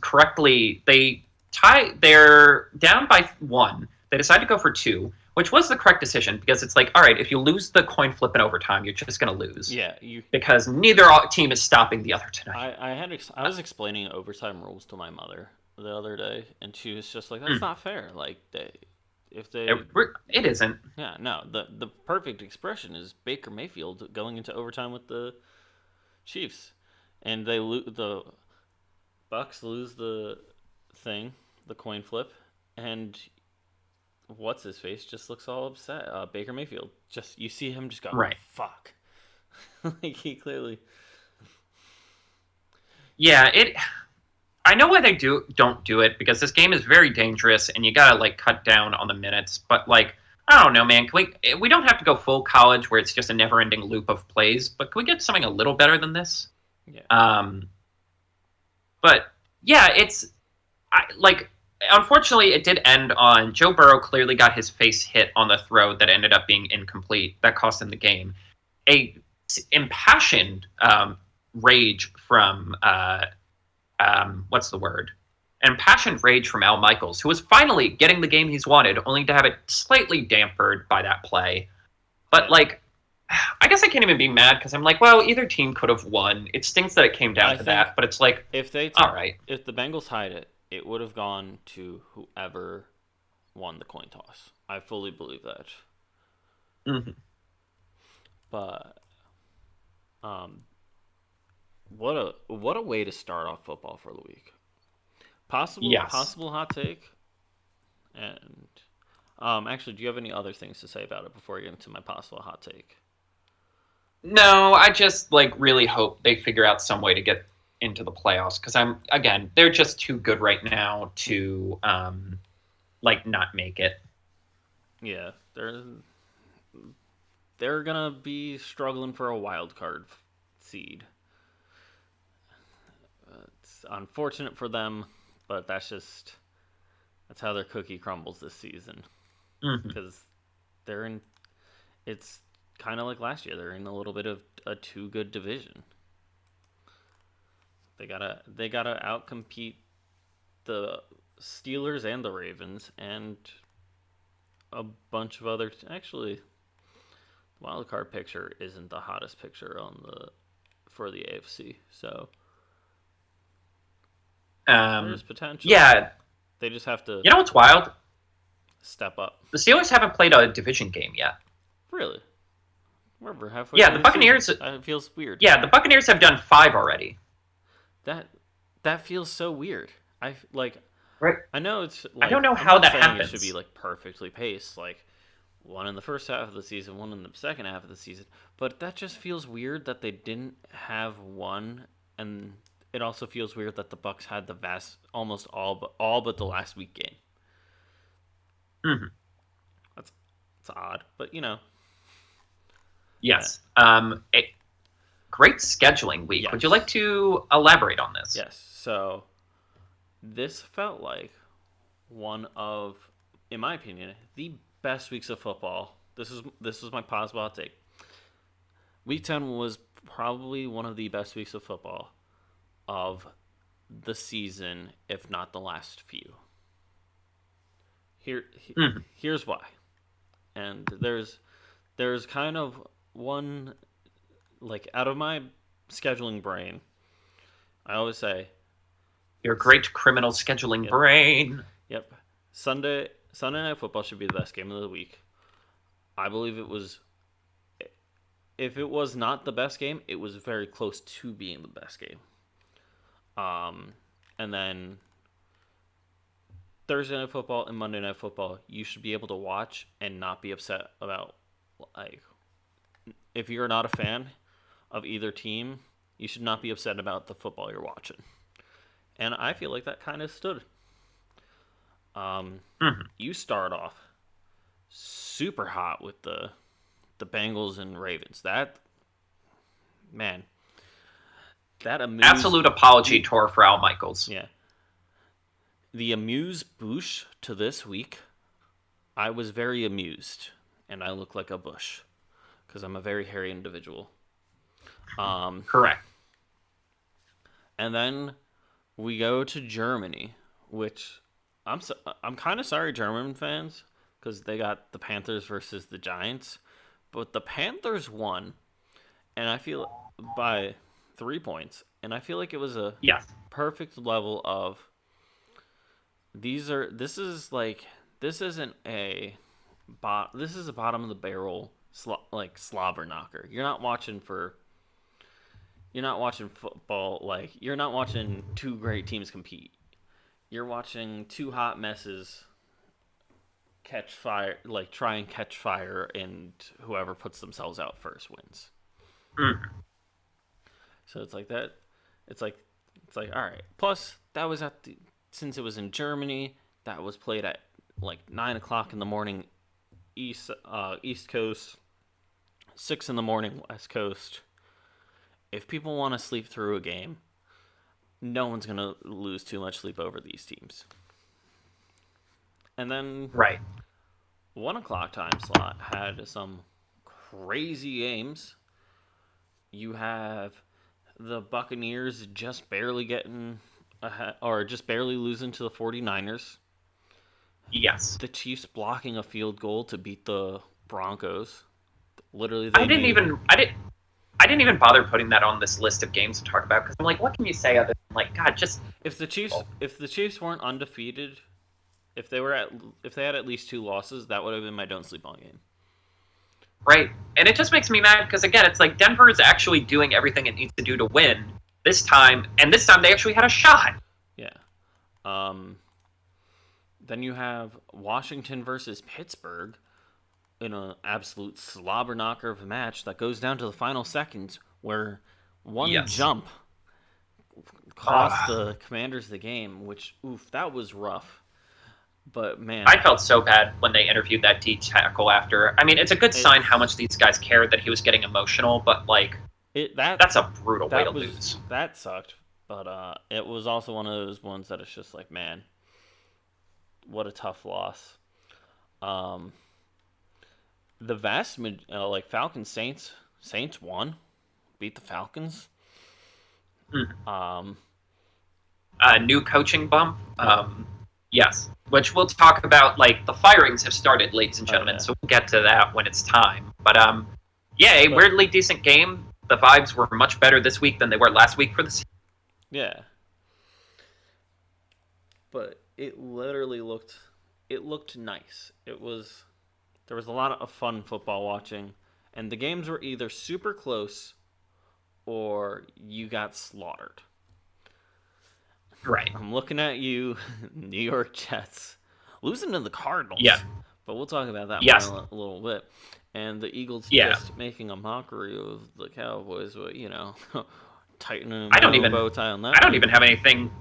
B: they're down by 1. They decided to go for 2, which was the correct decision because it's like, all right, if you lose the coin flip in overtime, you're just going to lose.
A: Yeah.
B: Because neither team is stopping the other tonight.
A: I was explaining overtime rules to my mother the other day, and she was just like, that's not fair. Like,
B: it isn't.
A: Yeah, no. The perfect expression is Baker Mayfield going into overtime with the Chiefs, and the Bucks lose the thing, the coin flip, and what's his face just looks all upset. Baker Mayfield, you see him just go,
B: right.
A: Fuck. Like he clearly.
B: Yeah, it. I know why they don't do it because this game is very dangerous and you gotta like cut down on the minutes. But like, I don't know, man. Can we don't have to go full college where it's just a never-ending loop of plays, but can we get something a little better than this?
A: Yeah.
B: But yeah, like unfortunately it did end on Joe Burrow clearly got his face hit on the throw that ended up being incomplete. That cost him the game. A impassioned rage from what's the word? Impassioned rage from Al Michaels, who was finally getting the game he's wanted, only to have it slightly dampered by that play. But like, I guess I can't even be mad because I'm like, well, either team could have won. It stinks that it came down to that, but it's like,
A: if they
B: all right,
A: if the Bengals hide it, it would have gone to whoever won the coin toss. I fully believe that.
B: mm-hmm.
A: But what a way to start off football for the week. Possible hot take. And actually, do you have any other things to say about it before I get into my possible hot take?
B: No, I just like really hope they figure out some way to get into the playoffs because they're just too good right now to like not make it.
A: Yeah, they're gonna be struggling for a wild card seed. It's unfortunate for them, but that's how their cookie crumbles this season. Because they're in. It's kind of like last year. They're in a little bit of a too good division. They gotta outcompete the Steelers and the Ravens and a bunch of other. Actually, the wild card picture isn't the hottest picture for the AFC. So there's potential.
B: Yeah,
A: they just have to.
B: You know what's wild?
A: Step up.
B: The Steelers haven't played a division game yet.
A: Really? We're halfway.
B: Yeah, the Buccaneers.
A: It feels weird.
B: Yeah, the Buccaneers have done 5 already.
A: That feels so weird.
B: Right.
A: I know it's. Like,
B: I don't know how that happens.
A: It should be like perfectly paced, like one in the first half of the season, one in the second half of the season. But that just feels weird that they didn't have one, and it also feels weird that the Bucs had almost all but the last week game.
B: Mm-hmm.
A: It's odd, but you know.
B: Yes. Yeah. Great scheduling week. Yes. Would you like to elaborate on this?
A: Yes. So this felt like one of, in my opinion, the best weeks of football. This was my possible hot take. Week 10 was probably one of the best weeks of football of the season, if not the last few. Here's why. And there's kind of one, like, out of my scheduling brain, I always say,
B: your great criminal scheduling brain.
A: Yep. Sunday Night Football should be the best game of the week. I believe it was. If it was not the best game, it was very close to being the best game. And then Thursday Night Football and Monday Night Football, you should be able to watch and not be upset about, like, if you're not a fan of either team, you should not be upset about the football you're watching. And I feel like that kind of stood. You start off super hot with the Bengals and Ravens. That
B: absolute apology tour for Al Michaels.
A: Yeah. The amuse-bouche to this week, I was very amused, and I look like a bush because I'm a very hairy individual.
B: Correct.
A: And then we go to Germany, which I'm kind of sorry, German fans, because they got the Panthers versus the Giants, but the Panthers won, and I feel by 3 points, and I feel like it was a perfect level of. This is a bottom of the barrel slobber knocker. You're not watching football, like, you're not watching two great teams compete. You're watching two hot messes catch fire, like try and catch fire, and whoever puts themselves out first wins.
B: Mm.
A: So it's like that. It's like all right. Plus that was since it was in Germany, that was played at like 9 o'clock in the morning East Coast, 6 in the morning West Coast. If people want to sleep through a game, no one's gonna lose too much sleep over these teams. And then
B: Right.
A: 1 o'clock time slot had some crazy games. You have the Buccaneers just barely getting ahead, or just barely losing to the 49ers.
B: Yes.
A: The Chiefs blocking a field goal to beat the Broncos. Literally,
B: I
A: they
B: didn't
A: made.
B: even I didn't I didn't even bother putting that on this list of games to talk about because I'm like, what can you say other than like, God, just
A: If the Chiefs weren't undefeated, if they had at least 2 losses, that would have been my don't sleep on game.
B: right? And it just makes me mad because again, it's like Denver is actually doing everything it needs to do to win this time, and this time they actually had a shot.
A: Yeah. Then you have Washington versus Pittsburgh in an absolute slobber knocker of a match that goes down to the final seconds, where one
B: Yes.
A: jump cost
B: Ah.
A: the Commanders the game. Which, oof, that was rough. But man,
B: I felt so bad when they interviewed that D tackle after. I mean, it's a good sign how
A: it's
B: much these guys cared that he was getting emotional, but like,
A: it
B: that's a brutal way to
A: that was
B: lose.
A: that sucked. But it was also one of those ones that it's just like, man, what a tough loss. Um, the like Falcons Saints won, beat the Falcons.
B: Mm.
A: Um,
B: New coaching bump. Yes, which we'll talk about. Like the firings have started, ladies and gentlemen.
A: yeah.
B: So we'll get to that when it's time. But yeah, a
A: But-
B: weirdly decent game. The vibes were much better this week than they were last week for the season.
A: Yeah. But it literally looked nice. There was a lot of fun football watching, and the games were either super close or you got slaughtered.
B: Right.
A: I'm looking at you, New York Jets, losing to the Cardinals.
B: Yeah.
A: But we'll talk about that
B: Yes.
A: more in a little bit. And the Eagles
B: Yeah.
A: just making a mockery of the Cowboys, but tightening
B: I don't
A: a
B: even-
A: bow tie on that.
B: I don't even have anything.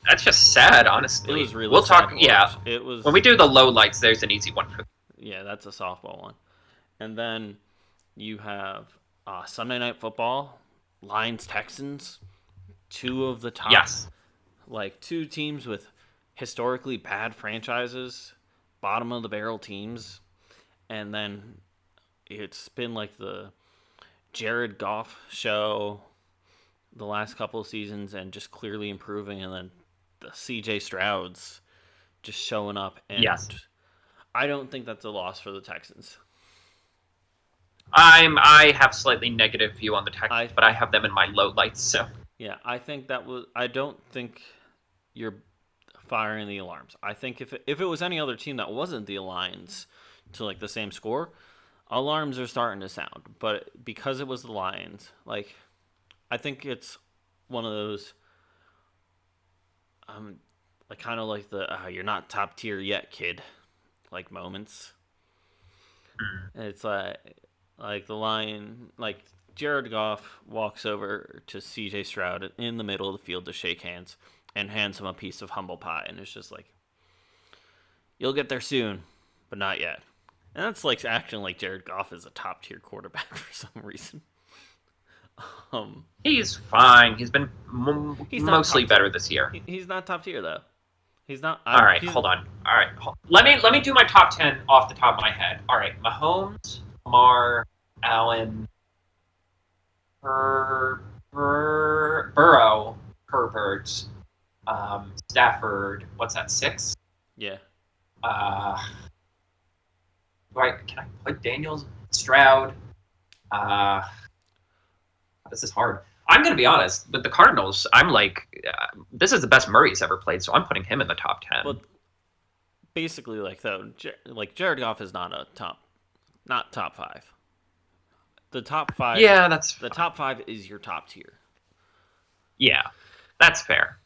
B: That's just sad, honestly.
A: It was really.
B: We'll
A: sad
B: talk.
A: to
B: Yeah.
A: watch. It was.
B: When we do the low lights, there's an easy one for.
A: Yeah, that's a softball one. And then you have Sunday Night Football, Lions Texans, two of the top,
B: Yes.
A: like two teams with historically bad franchises, bottom of the barrel teams, and then it's been like the Jared Goff show the last couple of seasons and just clearly improving, and then the CJ Strouds just showing up. And
B: Yes.
A: I don't think that's a loss for the Texans.
B: I have slightly negative view on the Texans,
A: I-
B: but I have them in my low lights. So
A: Yeah, I think that was. I don't think you're firing the alarms. I think if it was any other team that wasn't the Lions to like the same score, alarms are starting to sound. But because it was the Lions, like I think it's one of those, like kind of like the you're not top tier yet, kid, like moments. It's like the Lion, like Jared Goff walks over to CJ Stroud in the middle of the field to shake hands and hands him a piece of humble pie, and it's just like, you'll get there soon, but not yet. And that's like acting like Jared Goff is a top tier quarterback for some reason.
B: he's fine. He's been
A: He's not
B: mostly
A: top
B: better this year.
A: He's not top tier though. He's not.
B: All right, hold on. All right, let me do my top 10 off the top of my head. All right, Mahomes, Lamar, Allen, Burrow, Herbert, Stafford. What's that? 6.
A: Yeah.
B: Can I put Daniels, Stroud? This is hard. I'm going to be honest. With the Cardinals, I'm like, this is the best Murray's ever played, so I'm putting him in the top 10.
A: But basically, like though, like Jared Goff is not not top 5. The top 5.
B: Yeah, that's
A: the top 5 is your top tier.
B: Yeah, that's fair.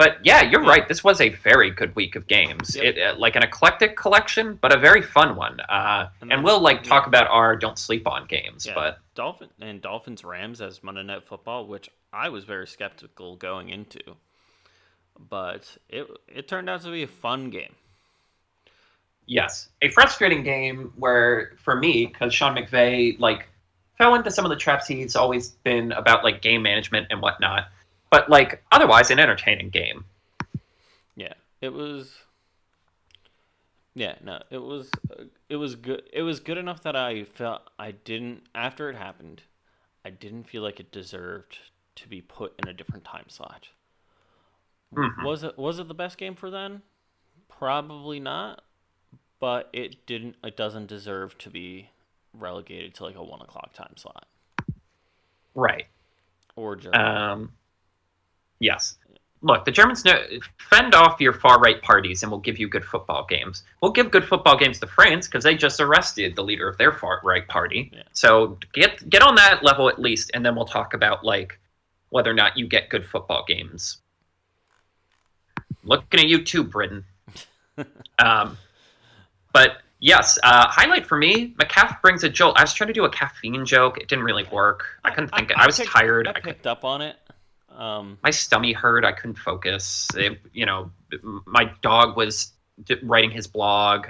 B: But yeah, you're
A: Yeah.
B: right. This was a very good week of games.
A: Yep.
B: Like an eclectic collection, but a very fun one.
A: And
B: And
A: then
B: we'll like
A: yeah,
B: talk about our don't sleep on games.
A: yeah,
B: But
A: Dolphins Rams as Monday Night Football, which I was very skeptical going into, but it turned out to be a fun game.
B: yes, a frustrating game where for me, because Sean McVay like fell into some of the traps he's always been about like game management and whatnot. But like otherwise, an entertaining game.
A: Yeah, it was. Yeah, no, it was good. It was good enough that I felt I didn't after it happened. I didn't feel like it deserved to be put in a different time slot.
B: Hmm.
A: Was it the best game for then? Probably not, but it didn't. It doesn't deserve to be relegated to like a 1 o'clock time slot
B: Right.
A: or Germany.
B: Um, yes. Look, the Germans know fend off your far right parties, and we'll give you good football games. We'll give good football games to France because they just arrested the leader of their far right party.
A: Yeah.
B: So get on that level at least, and then we'll talk about like whether or not you get good football games. Looking at you too, Britain. Um, but yes, highlight for me, McCaff brings a jolt. I was trying to do a caffeine joke. It didn't really work. I couldn't think. I was tired.
A: I picked up on it.
B: My stomach hurt. I couldn't focus. My dog was writing his blog.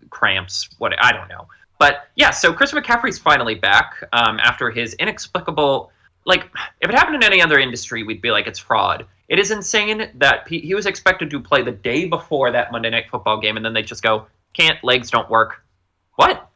B: Cramps. What I don't know. But yeah, so Chris McCaffrey's finally back after his inexplicable. Like, if it happened in any other industry, we'd be like, it's fraud. It is insane that he was expected to play the day before that Monday Night Football game, and then they just go, can't, legs don't work. What?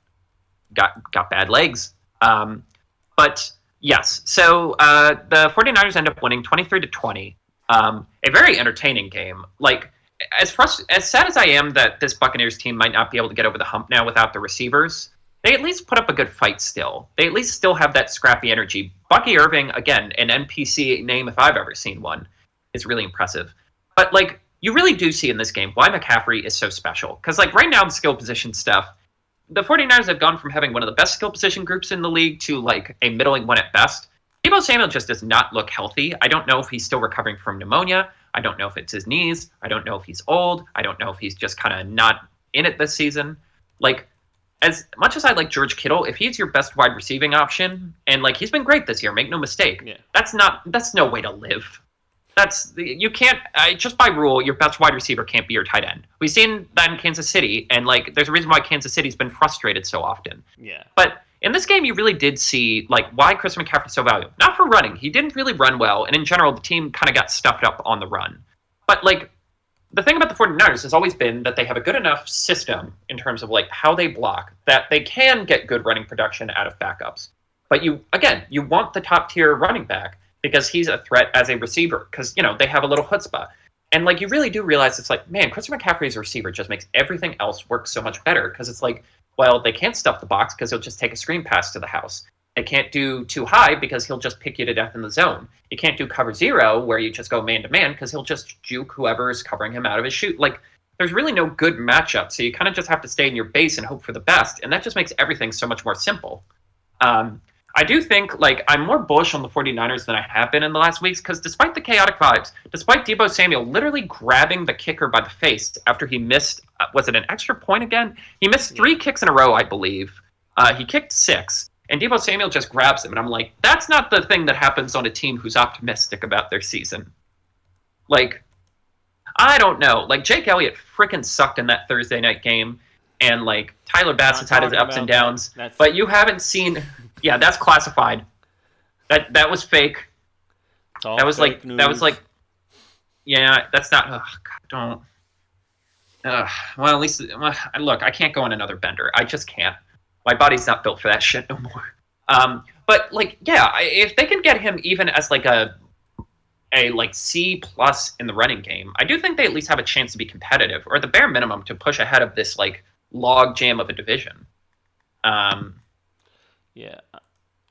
B: Got bad legs. But yes, so the 49ers end up winning 23-20. A very entertaining game. Like, as sad as I am that this Buccaneers team might not be able to get over the hump now without the receivers, they at least put up a good fight still. They at least still have that scrappy energy. Bucky Irving, again, an NPC name if I've ever seen one, is really impressive. But, like, you really do see in this game why McCaffrey is so special. Because, like, right now, the skill position stuff, the 49ers have gone from having one of the best skill position groups in the league to, like, a middling one at best. Deebo Samuel just does not look healthy. I don't know if he's still recovering from pneumonia. I don't know if it's his knees. I don't know if he's old. I don't know if he's just kind of not in it this season. Like, as much as I like George Kittle, if he's your best wide receiving option, and like he's been great this year, make no mistake,
A: Yeah.
B: that's no way to live. You can't just by rule your best wide receiver can't be your tight end. We've seen that in Kansas City, and like there's a reason why Kansas City's been frustrated so often.
A: Yeah.
B: But in this game, you really did see like why Chris McCaffrey's so valuable. Not for running, he didn't really run well, and in general, the team kind of got stuffed up on the run. But like the thing about the 49ers has always been that they have a good enough system in terms of like how they block that they can get good running production out of backups. But you want the top tier running back because he's a threat as a receiver because they have a little chutzpah. And like you really do realize it's like, man, Christian McCaffrey as a receiver just makes everything else work so much better because it's like, well, they can't stuff the box because he'll just take a screen pass to the house. They can't do too high because he'll just pick you to death in the zone. You can't do cover zero where you just go man to man because he'll just juke whoever is covering him out of his shoot. Like, there's really no good matchup, so you kind of just have to stay in your base and hope for the best, and that just makes everything so much more simple. I do think, like, I'm more bullish on the 49ers than I have been in the last weeks because despite the chaotic vibes, despite Deebo Samuel literally grabbing the kicker by the face after he missed, was it an extra point again? He missed 3 kicks in a row, I believe. He kicked 6. And Deebo Samuel just grabs him, and I'm like, that's not the thing that happens on a team who's optimistic about their season. Like, I don't know. Like, Jake Elliott freaking sucked in that Thursday night game, and, like, Tyler Bassett's had his ups and downs. But you haven't seen... Yeah, that's classified. That was fake. That was like... News. That was like... Yeah, that's not... Oh, God, don't... well, at least... look, I can't go on another bender. I just can't. My body's not built for that shit no more. But like, yeah, if they can get him even as like a like C+ in the running game, I do think they at least have a chance to be competitive, or at the bare minimum to push ahead of this like log jam of a division.
A: Yeah,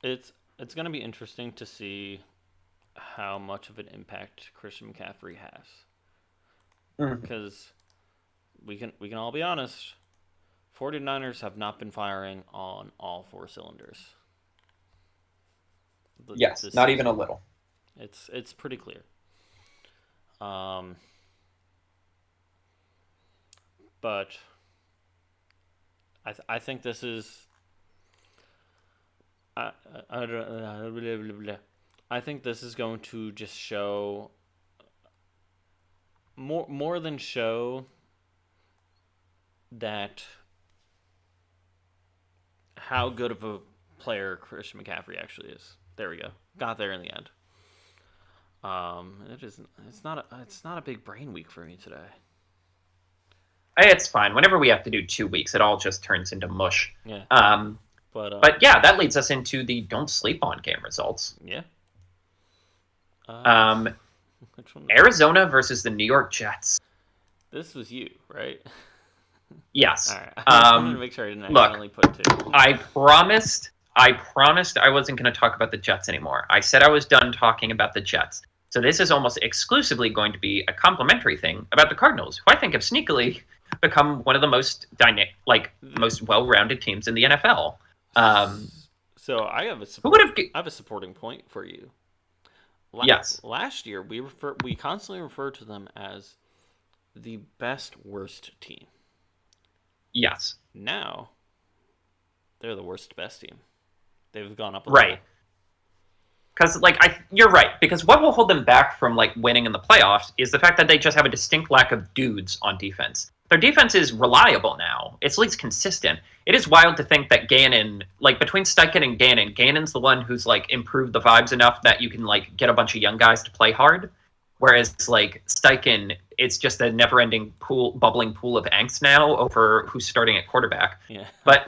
A: it's gonna be interesting to see how much of an impact Christian McCaffrey has, because we can all be honest. 49ers have not been firing on all 4 cylinders.
B: Yes, not even a little.
A: It's pretty clear. Um, but I think this is I don't, blah, blah, blah. I think this is going to just show more than show that how good of a player Christian McCaffrey actually is. There we go. Got there in the end. It's not a big brain week for me today.
B: It's fine. Whenever we have to do 2 weeks, it all just turns into mush.
A: Yeah.
B: But yeah, that leads us into the don't sleep on game results.
A: Yeah. Which one?
B: Arizona versus the New York Jets.
A: This was you, right?
B: Yes.
A: All right. I wanted to make sure I didn't accidentally put two.
B: I promised I wasn't going to talk about the Jets anymore. I said I was done talking about the Jets. So this is almost exclusively going to be a complimentary thing about the Cardinals, who I think have sneakily become one of the most most well-rounded teams in the NFL.
A: So I have I have a supporting point for you.
B: Yes.
A: Last year we constantly referred to them as the best worst team.
B: Yes.
A: Now they're the worst best team. They've gone up a
B: right. Because you're right. Because what will hold them back from winning in the playoffs is the fact that they just have a distinct lack of dudes on defense. Their defense is reliable now. It's at least consistent. It is wild to think that Gannon, between Steichen and Gannon's the one who's improved the vibes enough that you can get a bunch of young guys to play hard. Whereas Steichen, it's just a never-ending bubbling pool of angst now over who's starting at quarterback.
A: Yeah.
B: But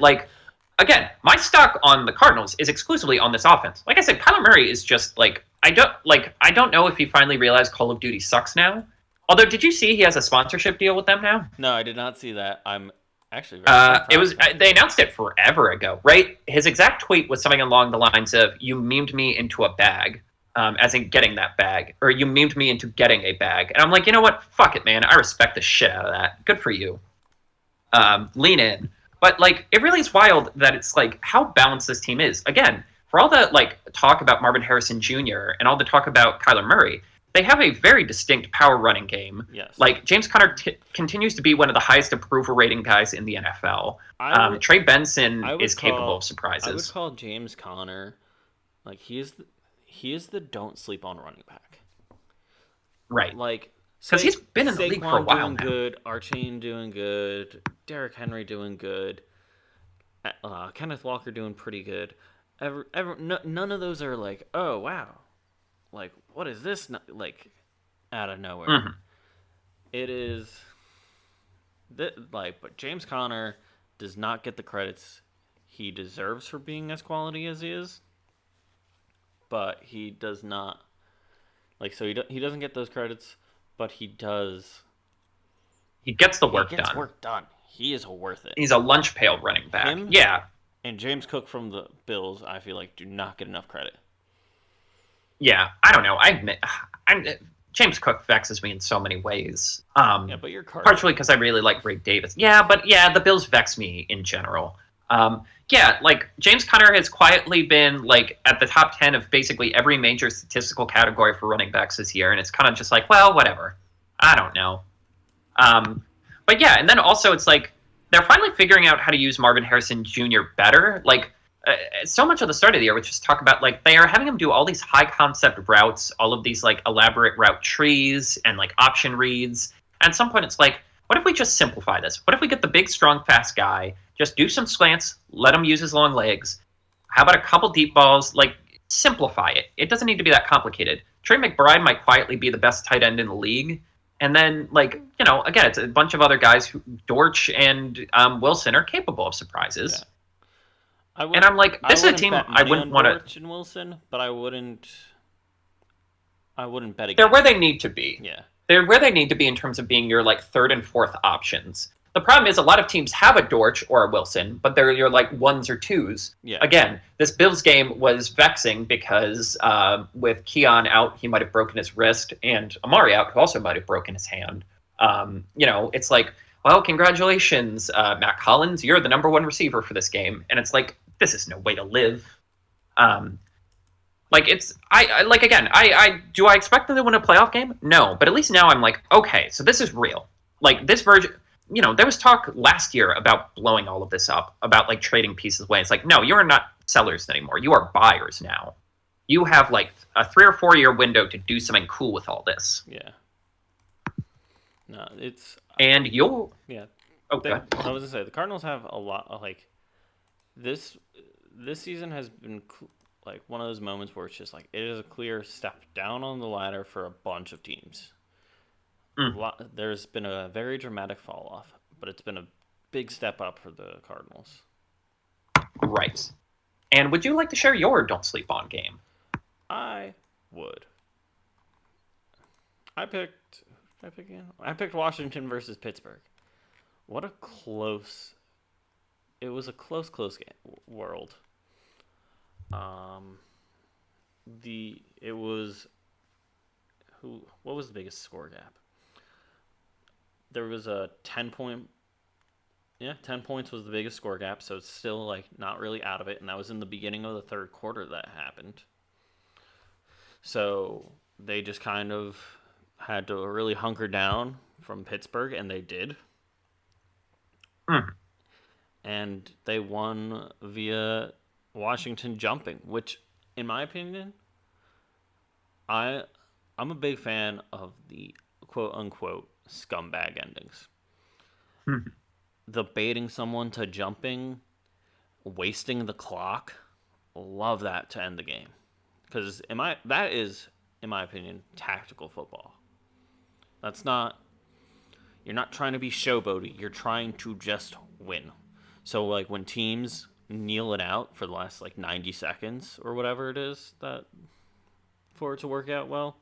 B: again, my stock on the Cardinals is exclusively on this offense. Like I said, Kyler Murray is just I don't know if he finally realized Call of Duty sucks now. Although, did you see he has a sponsorship deal with them now?
A: No, I did not see that. I'm actually very
B: they announced it forever ago, right? His exact tweet was something along the lines of, "You memed me into a bag." As in getting that bag, or you memed me into getting a bag. And I'm like, you know what? Fuck it, man. I respect the shit out of that. Good for you. Lean in. But it really is wild that it's how balanced this team is. Again, for all the talk about Marvin Harrison Jr. and all the talk about Kyler Murray, they have a very distinct power running game.
A: Yes.
B: James Conner continues to be one of the highest approval rating guys in the NFL. Trey Benson is capable of surprises.
A: I would call James Conner he is the don't sleep on running back.
B: Right. Because he's been in the league for a while
A: doing
B: now.
A: Good, Archane doing good, Derrick Henry doing good, Kenneth Walker doing pretty good. None of those are oh wow, what is this? Out of nowhere.
B: Mm-hmm.
A: It is but James Conner does not get the credits he deserves for being as quality as he is. But he does not he doesn't get those credits, but he does.
B: He gets the work
A: done.
B: Work
A: done. He is worth it.
B: He's a lunch pail running back. Yeah.
A: And James Cook from the Bills, I feel do not get enough credit.
B: Yeah, I don't know. I admit, James Cook vexes me in so many ways.
A: Yeah, but you're
B: partially because I really like Ray Davis. Yeah, but the Bills vex me in general. James Conner has quietly been at the top 10 of basically every major statistical category for running backs this year, and it's kind of just well, whatever. I don't know. But yeah, and then also it's they're finally figuring out how to use Marvin Harrison Jr. better. So much of the start of the year was just talk about they are having him do all these high concept routes, all of these elaborate route trees and option reads. And at some point it's what if we just simplify this? What if we get the big, strong, fast guy, just do some slants, let him use his long legs? How about a couple deep balls? Simplify it. It doesn't need to be that complicated. Trey McBride might quietly be the best tight end in the league. And then, again, it's a bunch of other guys who Dortch and Wilson are capable of surprises. Yeah. I'm this is a team I wouldn't want to.
A: Dortch and Wilson, but I wouldn't bet against.
B: They're where they need to be.
A: Yeah.
B: They're where they need to be in terms of being your third and fourth options. The problem is a lot of teams have a Dortch or a Wilson, but they're your ones or twos.
A: Yeah.
B: Again, this Bills game was vexing because with Keon out, he might have broken his wrist, and Amari out, who also might have broken his hand. It's well, congratulations, Matt Collins, you're the number one receiver for this game, and it's this is no way to live. Like it's I like again, I do I expect them to win a playoff game? No, but at least now I'm like, okay, so this is real. Like this version, there was talk last year about blowing all of this up, about like trading pieces away. It's like, no, you are not sellers anymore. You are buyers now. You have like a 3 or 4 year window to do something cool with all this.
A: Yeah. No, it's
B: And you'll
A: yeah.
B: okay.
A: I was gonna say the Cardinals have a lot of, like this season has been like one of those moments where it's just like it is a clear step down on the ladder for a bunch of teams. There's been a very dramatic fall off, but it's been a big step up for the Cardinals.
B: Right. And would you like to share your Don't Sleep On game?
A: I would. I picked Washington versus Pittsburgh. What a close. It was a close game. World. It was. What was the biggest score gap? There was a 10-point. Yeah, 10 points was the biggest score gap, so it's still like not really out of it, and that was in the beginning of the third quarter that happened. So they just kind of had to really hunker down from Pittsburgh, and they did. And they won via Washington jumping, which, in my opinion, I'm a big fan of the quote-unquote scumbag endings. The baiting someone to jumping, wasting the clock, love that to end the game. Because that is, in my opinion, tactical football. You're not trying to be showboaty. You're trying to just win. So, like, when teams kneel it out for the last, like, 90 seconds or whatever it is for it to work out well,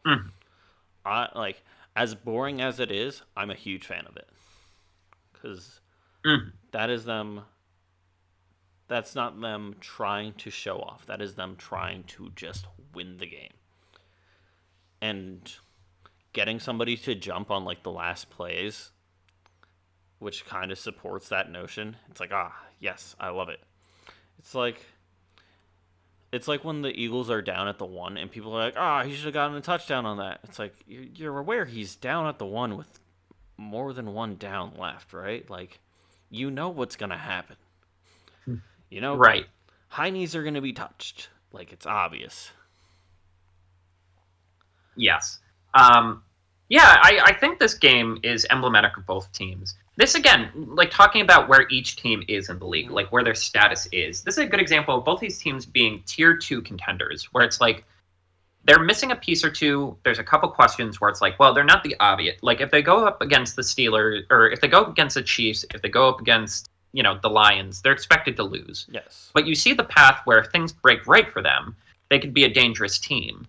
A: as boring as it is, I'm a huge fan of it. Because that is them. That's not them trying to show off. That is them trying to just win the game. And getting somebody to jump on, like, the last plays, which kind of supports that notion. It's like, yes, I love it. It's like when the Eagles are down at the 1 and people are like, he should have gotten a touchdown on that. It's like, you're aware he's down at the 1 with more than one down left, right? Like, you know what's going to happen.
B: Right.
A: High knees are going to be touched. Like, it's obvious.
B: Yes. I think this game is emblematic of both teams. This, again, like talking about where each team is in the league, like where their status is. This is a good example of both these teams being tier 2 contenders, where it's like they're missing a piece or two. There's a couple questions where it's like, well, they're not the obvious. Like if they go up against the Steelers, or if they go up against the Chiefs, if they go up against, the Lions, they're expected to lose.
A: Yes.
B: But you see the path where if things break right for them, they could be a dangerous team.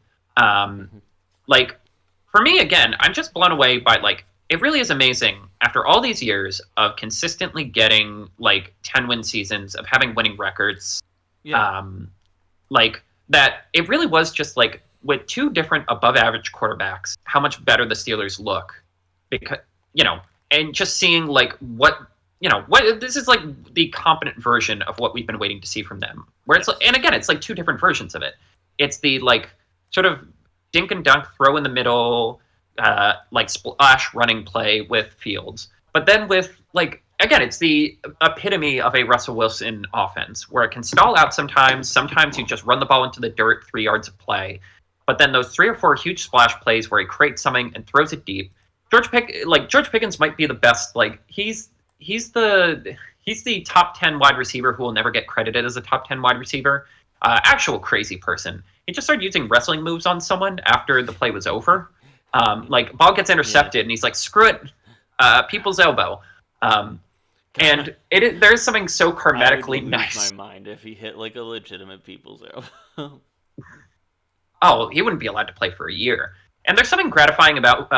B: Like, for me, again, I'm just blown away by, like, it really is amazing after all these years of consistently getting, like, 10-win seasons, of having winning records.
A: Yeah.
B: Like, that it really was just, like, with 2 different above-average quarterbacks, how much better the Steelers look. Because, and just seeing, like, what this is, like, the competent version of what we've been waiting to see from them. Where it's, like, and again, it's, like, 2 different versions of it. It's the, like, sort of dink and dunk, throw in the middle, like splash running play with Fields. But then with, like, again, it's the epitome of a Russell Wilson offense, where it can stall out sometimes. Sometimes you just run the ball into the dirt, 3 yards of play. But then those 3 or 4 huge splash plays where he creates something and throws it deep. George Pickens might be the best. Like, he's the top 10 wide receiver who will never get credited as a top 10 wide receiver. Actual crazy person. He just started using wrestling moves on someone after the play was over. Like, ball gets intercepted, and he's like, screw it, people's elbow. And there's something so karmatically nice.
A: I would lose my mind if he hit, like, a legitimate people's elbow.
B: Oh, he wouldn't be allowed to play for a year. And there's something gratifying about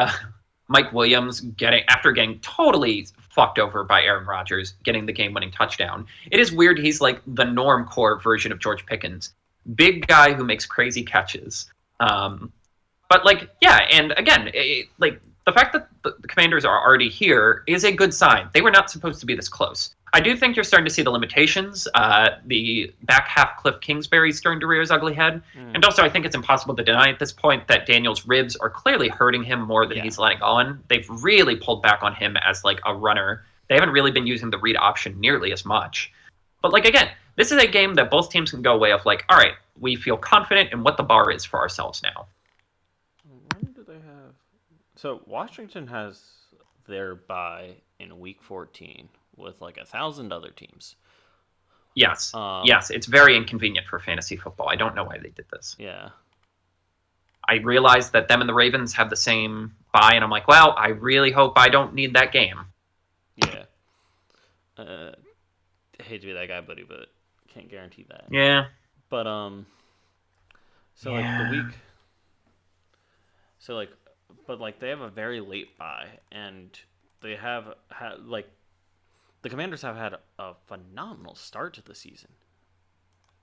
B: Mike Williams after getting totally fucked over by Aaron Rodgers, getting the game-winning touchdown. It is weird he's like the norm core version of George Pickens. Big guy who makes crazy catches. But, like, yeah, and again, like, the fact that the Commanders are already here is a good sign. They were not supposed to be this close. I do think you're starting to see the limitations. The back half Cliff Kingsbury is starting to rear his ugly head.
A: Mm.
B: And also, I think it's impossible to deny at this point that Daniel's ribs are clearly hurting him more than
A: Yeah.
B: he's letting on. They've really pulled back on him as like a runner. They haven't really been using the read option nearly as much. But like again, this is a game that both teams can go away of like, all right, we feel confident in what the bar is for ourselves now.
A: When do they have? So Washington has their bye in week 14 with like 1,000 other teams.
B: Yes.
A: Um,
B: Yes, it's very inconvenient for fantasy football. I don't know why they did this.
A: Yeah.
B: I realized that them and the Ravens have the same bye, and I'm like, well, I really hope I don't need that game.
A: Yeah. I hate to be that guy, buddy, but can't guarantee that.
B: Yeah.
A: But so like the week, so like, but like they have a very late bye, and they have had like the Commanders have had a phenomenal start to the season.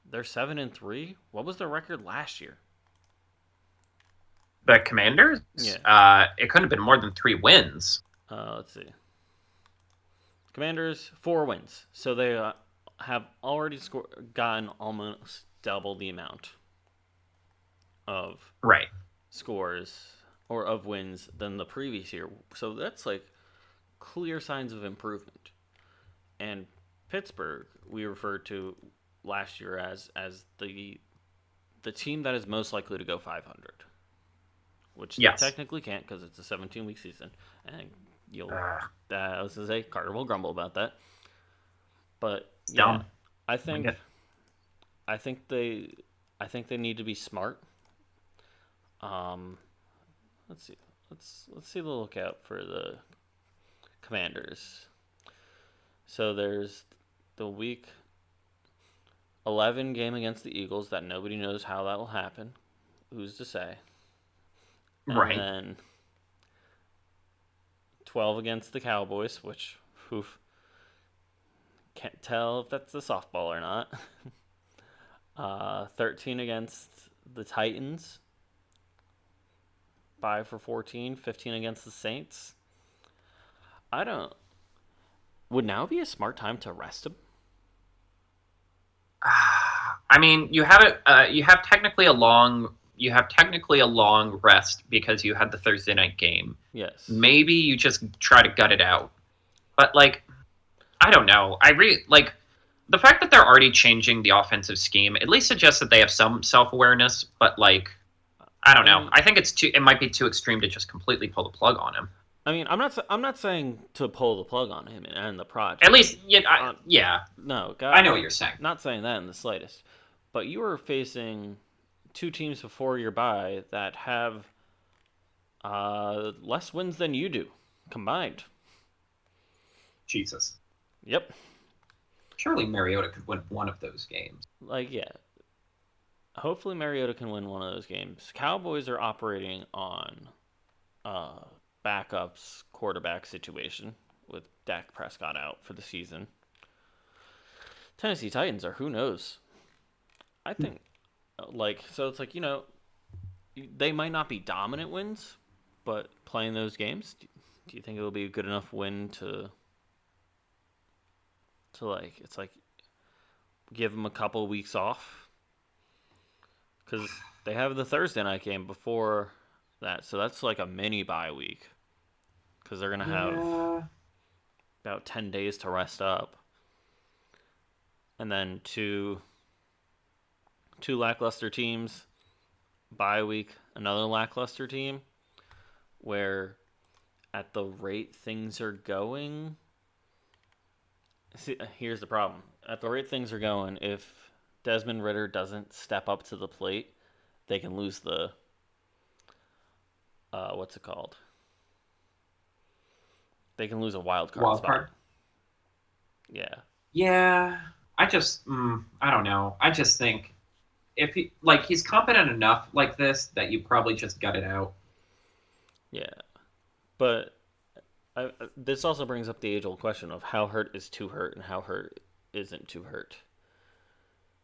A: They're 7-3. What was their record last year?
B: The Commanders?
A: Yeah.
B: It couldn't have been more than 3 wins.
A: Let's see. Commanders 4 wins, so they have already gotten almost double the amount of
B: Right.
A: scores or of wins than the previous year. So that's like clear signs of improvement. And Pittsburgh, we referred to last year as the team that is most likely to go 500, which
B: Yes.
A: they technically can't because it's a 17-week season, and you'll. I was gonna say Carter will grumble about that, but yeah,
B: Dumb.
A: I think they need to be smart. Let's see. Let's see the lookout for the Commanders. So there's the week 11 game against the Eagles that nobody knows how that will happen. Who's to say? And
B: Right.
A: then 12 against the Cowboys, which can't tell if that's a softball or not. 13 against the Titans. 5 for 14. 15 against the Saints. Would now be a smart time to rest him?
B: I mean, you have it. You have technically a long. You have technically a long rest because you had the Thursday night game.
A: Yes.
B: Maybe you just try to gut it out. But like, I don't know. I really like the fact that they're already changing the offensive scheme. At least suggests that they have some self-awareness. But like, I don't know. I think it might be too extreme to just completely pull the plug on him.
A: I mean, I'm not saying to pull the plug on him and end the project.
B: At least, yeah.
A: No, God,
B: I know what you're saying.
A: Not saying that in the slightest. But you were facing 2 teams before your bye that have less wins than you do combined.
B: Jesus.
A: Yep.
B: Surely Mariota could win one of those games.
A: Like, yeah. Hopefully Mariota can win one of those games. Cowboys are operating on backups quarterback situation with Dak Prescott out for the season. Tennessee Titans are who knows. I think so it's like, they might not be dominant wins, but playing those games, do you think it'll be a good enough win to it's like give them a couple of weeks off? Because they have the Thursday night game before that, so that's like a mini bye week. Because they're gonna have about 10 days to rest up, and then two lackluster teams, bye week, another lackluster team. Where, at the rate things are going, see, here's the problem. At the rate things are going, if Desmond Ridder doesn't step up to the plate, they can lose the what's it called? They can lose a wild card spot. Yeah.
B: Yeah. I don't know. I just think if he's competent enough like this that you probably just gut it out.
A: Yeah. But this also brings up the age-old question of how hurt is too hurt and how hurt isn't too hurt.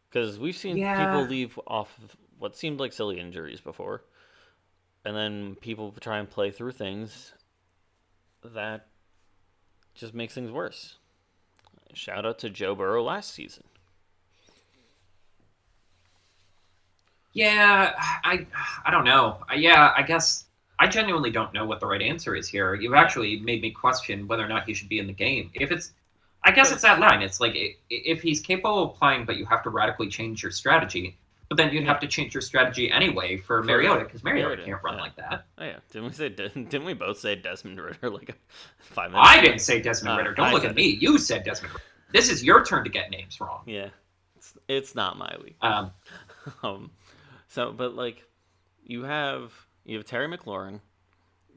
A: Because we've seen people leave off of what seemed like silly injuries before, and then people try and play through things that just makes things worse. shout out to Joe Burrow last season.
B: Yeah, I don't know. Yeah, I guess I genuinely don't know what the right answer is here. You've
A: Yeah.
B: actually made me question whether or not he should be in the game. If it's, I guess it's
A: 'Cause-
B: that line. It's like if he's capable of playing, but you have to radically change your strategy. But then you'd
A: yeah.
B: have to change your strategy anyway for
A: For
B: Mariota because Mariota
A: Mariota,
B: can't run
A: yeah.
B: like that.
A: Oh yeah, didn't we both say Desmond Ritter like 5 minutes
B: I
A: ago?
B: didn't say Desmond Ritter. Don't
A: I
B: look
A: said
B: at me. You said Desmond Ritter. This is your turn to get names wrong.
A: Yeah, it's not my week.
B: Um,
A: um, so but like you have Terry McLaurin,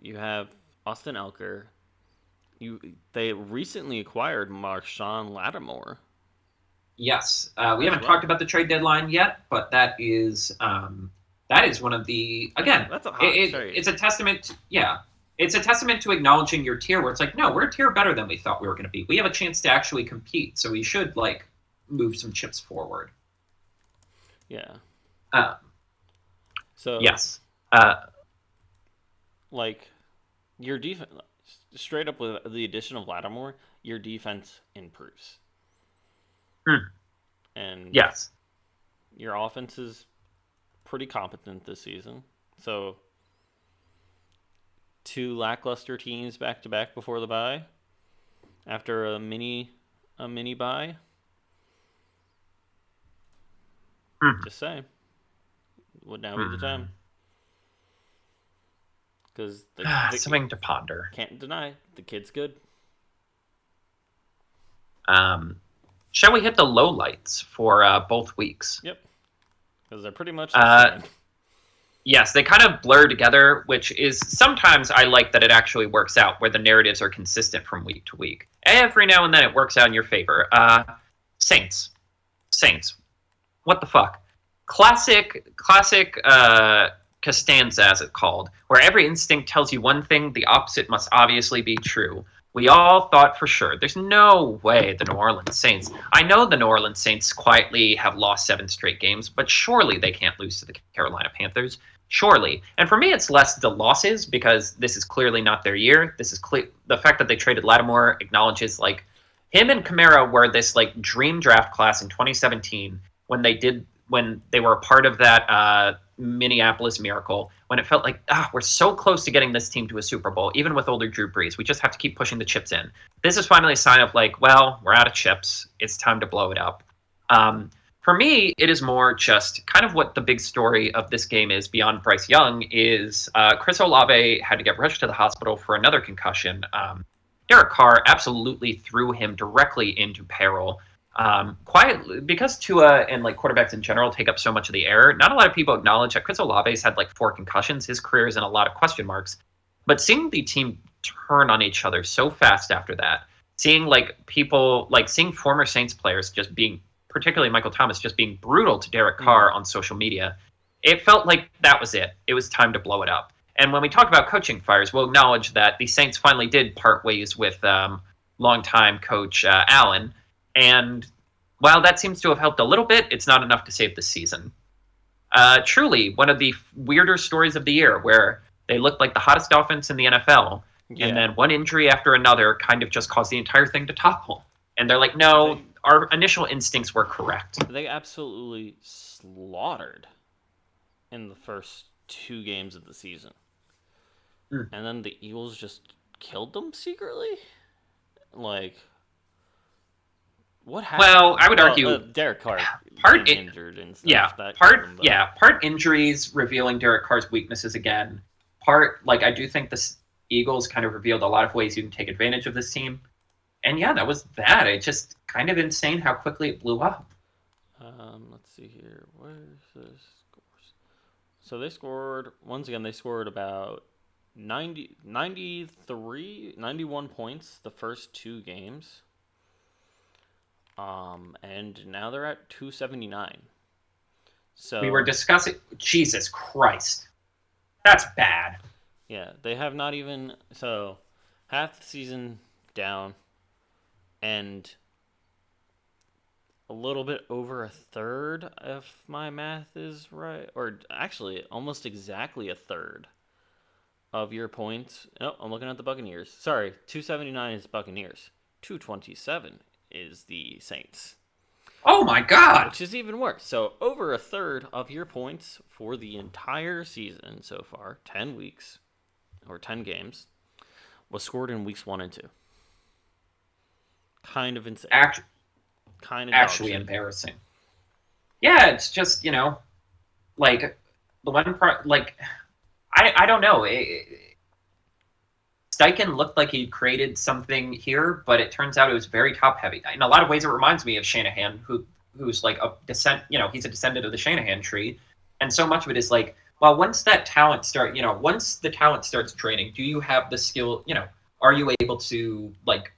A: you have Austin Elker, they recently acquired Marshawn Lattimore.
B: yes, we haven't
A: well.
B: talked about the trade deadline yet, but that is one of the again.
A: That's a hot trade.
B: It's a testament. It's a testament to acknowledging your tier. Where it's like, no, we're a tier better than we thought we were going to be. We have a chance to actually compete, so we should like move some chips forward.
A: Yeah.
B: Um,
A: So
B: yes.
A: Like your defense, straight up with the addition of Lattimore, your defense improves. And
B: Yes.
A: your offense is pretty competent this season. So 2 lackluster teams back to back before the bye, after a mini bye. Just saying, would now be the time. Because
B: something to ponder.
A: Can't deny the kid's good.
B: Shall we hit the lowlights for both weeks?
A: Yep. Because they're pretty much the same.
B: Yes, they kind of blur together, which is sometimes I like that it actually works out where the narratives are consistent from week to week. Every now and then it works out in your favor. Saints. What the fuck? Classic Costanza, as it's called, where every instinct tells you one thing, the opposite must obviously be true. We all thought for sure. There's no way the New Orleans Saints. I know the New Orleans Saints quietly have lost 7 straight games, but surely they can't lose to the Carolina Panthers. Surely. And for me, it's less the losses because this is clearly not their year. This is the fact that they traded Lattimore acknowledges like him and Kamara were this like dream draft class in 2017 when they were a part of that Minneapolis miracle, when it felt like, we're so close to getting this team to a Super Bowl, even with older Drew Brees. We just have to keep pushing the chips in. This is finally a sign of like, well, we're out of chips. It's time to blow it up. For me, it is more just kind of what the big story of this game is beyond Bryce Young is Chris Olave had to get rushed to the hospital for another concussion. Derek Carr absolutely threw him directly into peril. Quietly, because Tua and like quarterbacks in general take up so much of the air, not a lot of people acknowledge that Chris Olave's had like 4 concussions. His career is in a lot of question marks. But seeing the team turn on each other so fast after that, seeing seeing former Saints players just being, particularly Michael Thomas, just being brutal to Derek Carr on social media, it felt like that was it. It was time to blow it up. And when we talk about coaching fires, we'll acknowledge that the Saints finally did part ways with longtime coach Allen. And while that seems to have helped a little bit, it's not enough to save the season. Truly, one of the weirder stories of the year where they looked like the hottest offense in the NFL, and then one injury after another kind of just caused the entire thing to topple. And they're like, no, our initial instincts were correct.
A: They absolutely slaughtered in the first 2 games of the season. And then the Eagles just killed them secretly? Like, what happened?
B: Well, I would argue
A: Derek Carr
B: part
A: being injured and stuff.
B: Part injuries revealing Derek Carr's weaknesses again. Part, like, I do think the Eagles kind of revealed a lot of ways you can take advantage of this team. And yeah, that was that. It's just kind of insane how quickly it blew up.
A: Let's see here. Where's the scores? So they scored about 91 points the first 2 games. And now they're at 279. So
B: we were discussing, Jesus Christ. That's bad.
A: Yeah, they have not even, so half the season down and a little bit over a third, if my math is right, or actually almost exactly a third of your points. Oh, I'm looking at the Buccaneers. Sorry, 279 is Buccaneers. 227 is the Saints,
B: Oh my God!
A: which is even worse. So over a third of your points for the entire season so far, 10 weeks or 10 games, was scored in weeks 1 and 2. Kind of insane.
B: Act-
A: Kind of dog
B: Actually
A: shit.
B: embarrassing. Yeah, it's just like the one part. Like I don't know. Steichen looked like he created something here, but it turns out it was very top heavy. In a lot of ways, it reminds me of Shanahan, who's like a descent. He's a descendant of the Shanahan tree, and so much of it is like, well, once once the talent starts training, do you have the skill? Are you able to like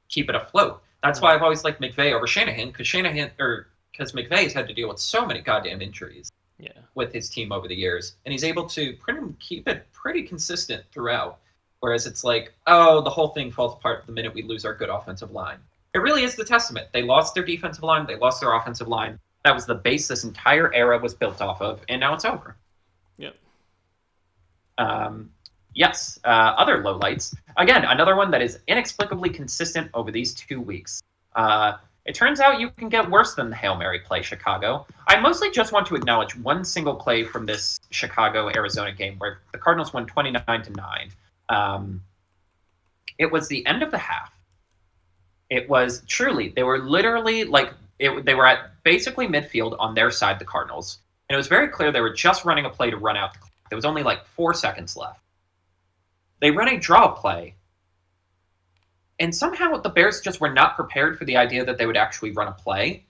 B: keep it afloat? That's why I've always liked McVay over Shanahan, because McVay's had to deal with so many goddamn injuries
A: Yeah.
B: with his team over the years, and he's able to keep it pretty consistent throughout. Whereas it's like, oh, the whole thing falls apart the minute we lose our good offensive line. It really is the testament. They lost their defensive line, they lost their offensive line. That was the base this entire era was built off of, and now it's over.
A: Yep.
B: Yes, other lowlights. Again, another one that is inexplicably consistent over these 2 weeks. It turns out you can get worse than the Hail Mary play, Chicago. I mostly just want to acknowledge one single play from this Chicago-Arizona game where the Cardinals won 29-9. It was the end of the half. It was truly, they were literally they were at basically midfield on their side, the Cardinals. And it was very clear they were just running a play to run out the clock. There was only 4 seconds left. They run a draw play. And somehow the Bears just were not prepared for the idea that they would actually run a play.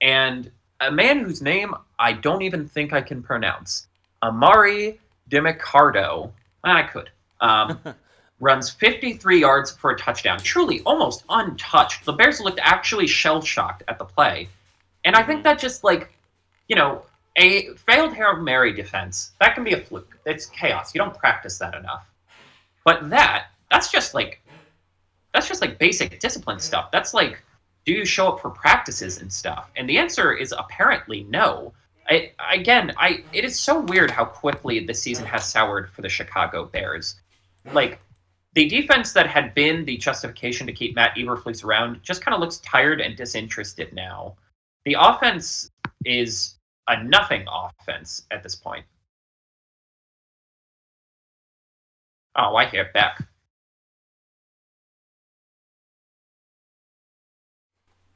B: And a man whose name I don't even think I can pronounce, Amari DiMiccardo, I could, runs 53 yards for a touchdown. Truly, almost untouched. The Bears looked actually shell-shocked at the play. And I think that just, a failed Hail Mary defense, that can be a fluke. It's chaos. You don't practice that enough. But that's just basic discipline stuff. That's do you show up for practices and stuff? And the answer is apparently no. It is so weird how quickly the season has soured for the Chicago Bears. The defense that had been the justification to keep Matt Eberflus around just kind of looks tired and disinterested now. The offense is a nothing offense at this point. Oh, I hear Beck.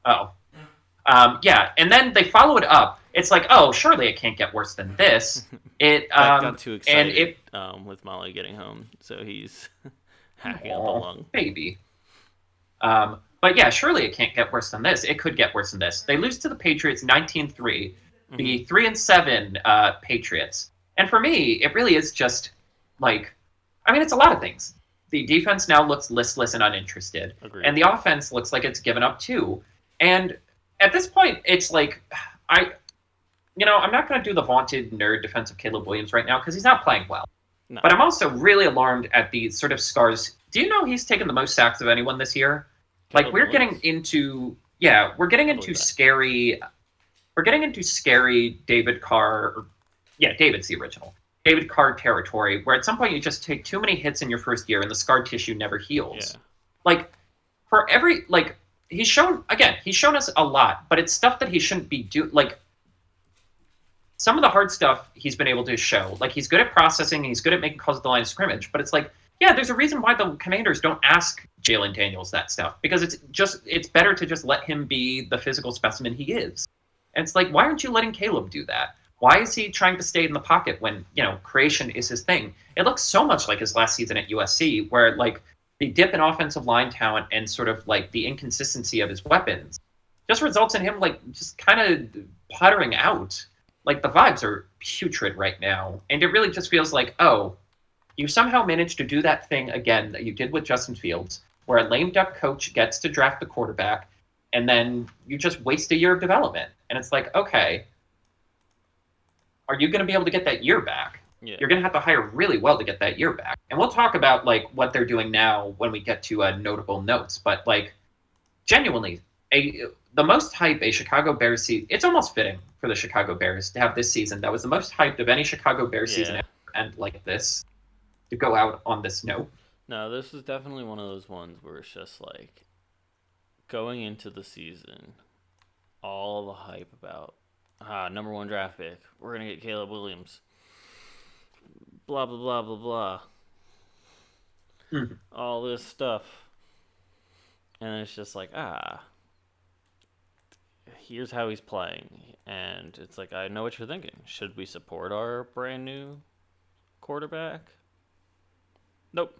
B: Oh. Yeah, and then they follow it up. It's like, oh, surely it can't get worse than this. It
A: got too excited
B: and
A: with Molly getting home, so he's hacking up a lung.
B: Baby. But yeah, surely it can't get worse than this. It could get worse than this. They lose to the Patriots 19-3, the 3-7 Patriots. And for me, it really is just it's a lot of things. The defense now looks listless and uninterested.
A: Agreed.
B: And the offense looks like it's given up too. And at this point, it's I'm not going to do the vaunted nerd defense of Caleb Williams right now because he's not playing well.
A: No.
B: But I'm also really alarmed at the sort of scars. Do you know he's taken the most sacks of anyone this year?
A: Caleb
B: We're
A: Williams?
B: getting into scary David Carr. David's the original. David Carr territory, where at some point you just take too many hits in your first year and the scar tissue never heals.
A: Yeah.
B: He's shown us a lot, but it's stuff that he shouldn't be doing. Some of the hard stuff he's been able to show. He's good at processing, he's good at making calls at the line of scrimmage, but it's there's a reason why the Commanders don't ask Jalen Daniels that stuff, because it's better to just let him be the physical specimen he is. And it's why aren't you letting Caleb do that? Why is he trying to stay in the pocket when, creation is his thing? It looks so much like his last season at USC, where the dip in offensive line talent and sort of the inconsistency of his weapons just results in him just kind of puttering out. The vibes are putrid right now. And it really just feels oh, you somehow managed to do that thing again that you did with Justin Fields, where a lame duck coach gets to draft the quarterback, and then you just waste a year of development. And it's okay, are you going to be able to get that year back?
A: Yeah.
B: You're going to have to hire really well to get that year back. And we'll talk about what they're doing now when we get to notable notes. But genuinely, the most hype a Chicago Bears season, it's almost fitting for the Chicago Bears to have this season that was the most hyped of any Chicago Bears season ever, and this, to go out on this note.
A: No, this is definitely one of those ones where it's just going into the season, all the hype about number one draft pick, we're gonna get Caleb Williams, blah blah blah blah blah,
B: Mhm.
A: all this stuff, and it's just like here's how he's playing, and it's like I know what you're thinking. Should we support our brand new quarterback? Nope.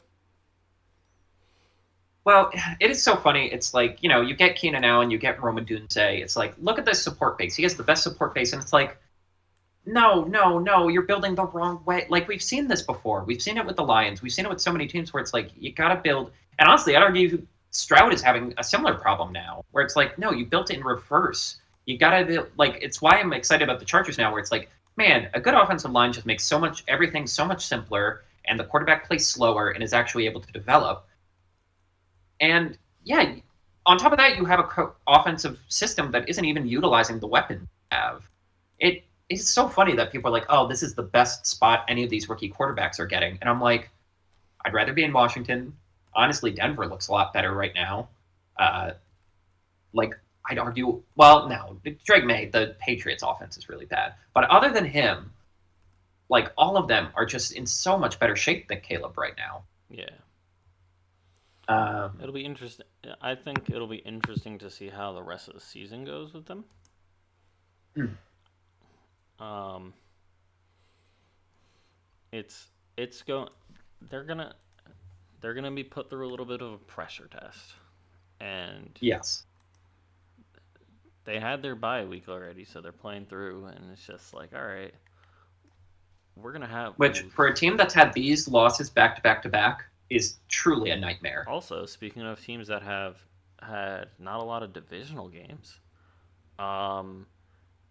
B: Well, it is so funny. It's like, you get Keenan Allen, you get Roman Dunze. It's like, look at this support base. He has the best support base. And it's like, no, no, no, you're building the wrong way. Like, we've seen this before. We've seen it with the Lions. We've seen it with so many teams where it's like, you got to build. And honestly, I'd argue Stroud is having a similar problem now, where it's like, no, you built it in reverse. You got to build, like, it's why I'm excited about the Chargers now, where it's like, man, a good offensive line just makes everything so much simpler, and the quarterback plays slower and is actually able to develop. And yeah, on top of that, you have a offensive system that isn't even utilizing the weapons you have. It is so funny that people are like, "Oh, this is the best spot any of these rookie quarterbacks are getting," and I'm like, I'd rather be in Washington. Honestly, Denver looks a lot better right now. Uh, like I'd argue, well, no, Drake May, the Patriots' offense is really bad, but other than him, like all of them are just in so much better shape than Caleb right now.
A: Yeah.
B: Um,
A: It'll be interesting. I think it'll be interesting to see how the rest of the season goes with them.
B: hmm.
A: Um, it's going. They're gonna they're gonna be put through a little bit of a pressure test, and
B: Yes.
A: they had their bye week already, so they're playing through, and it's just like, all right, we're gonna have.
B: Which, for a team that's had these losses back to back to back, is truly a nightmare.
A: Also, speaking of teams that have had not a lot of divisional games, um,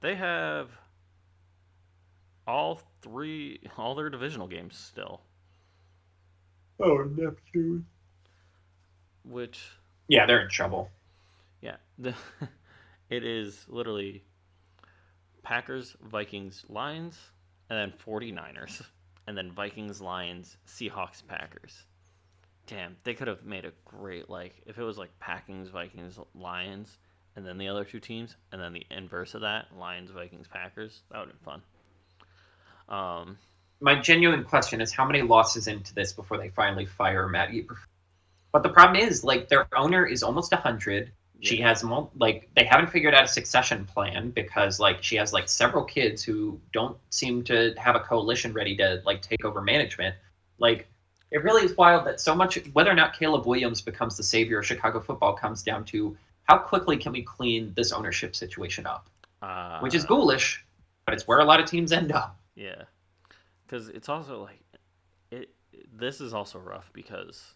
A: they have all their divisional games still,
B: Oh, Neptune.
A: which
B: Yeah, they're in trouble.
A: yeah, it is literally Packers, Vikings, Lions, and then 49ers, and then Vikings, Lions, Seahawks, Packers. Damn, they could have made a great, like, if it was like Packers, Vikings, Lions, and then the other two teams, and then the inverse of that, Lions, Vikings, Packers. That would have been fun.
B: My genuine question is how many losses into this before they finally fire Matt Eber? But the problem is, like, their owner is almost 100. She
A: Yeah.
B: has, like, they haven't figured out a succession plan because, like, she has, like, several kids who don't seem to have a coalition ready to, like, take over management. Like, it really is wild that so much, whether or not Caleb Williams becomes the savior of Chicago football comes down to how quickly can we clean this ownership situation up, which is ghoulish, but it's where a lot of teams end up.
A: Yeah, because it's also like it. This is also rough because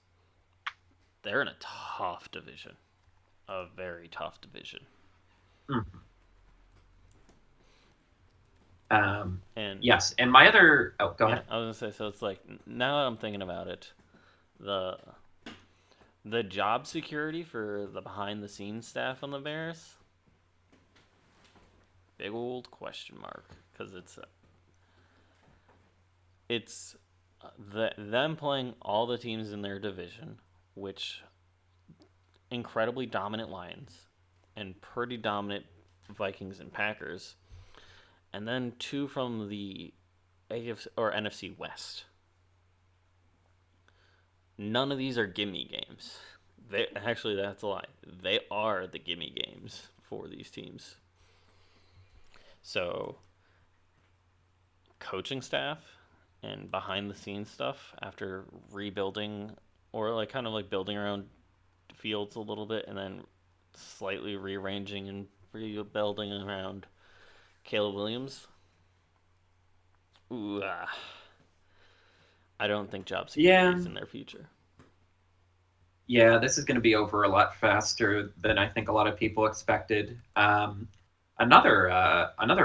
A: they're in a tough division, a very tough division, and
B: Yes, and my other, go
A: yeah,
B: ahead.
A: I was gonna say, so it's like now that I'm thinking about it, the the job security for the behind the scenes staff on the Bears, big old question mark, because it's them playing all the teams in their division, which incredibly dominant Lions and pretty dominant Vikings and Packers, and then two from the AFC or NFC West. None of these are gimme games. They actually, that's a lie. They are the gimme games for these teams. So, coaching staff and behind the scenes stuff after rebuilding or like kind of like building around fields a little bit and then slightly rearranging and rebuilding around Caleb Williams. Ooh, I don't think job security is in their future.
B: Yeah, this is going to be over a lot faster than I think a lot of people expected. Another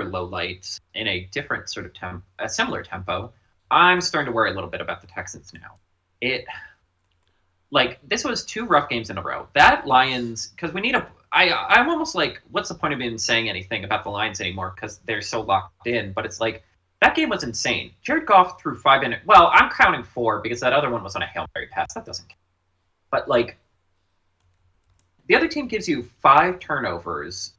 B: low light in a different sort of a similar tempo. I'm starting to worry a little bit about the Texans now. This was two rough games in a row. That Lions, because we need I'm almost like, what's the point of even saying anything about the Lions anymore? Because they're so locked in. But it's like that game was insane. Jared Goff threw 5 in. Well, I'm counting 4 because that other one was on a Hail Mary pass. That doesn't count. But like the other team gives you 5 turnovers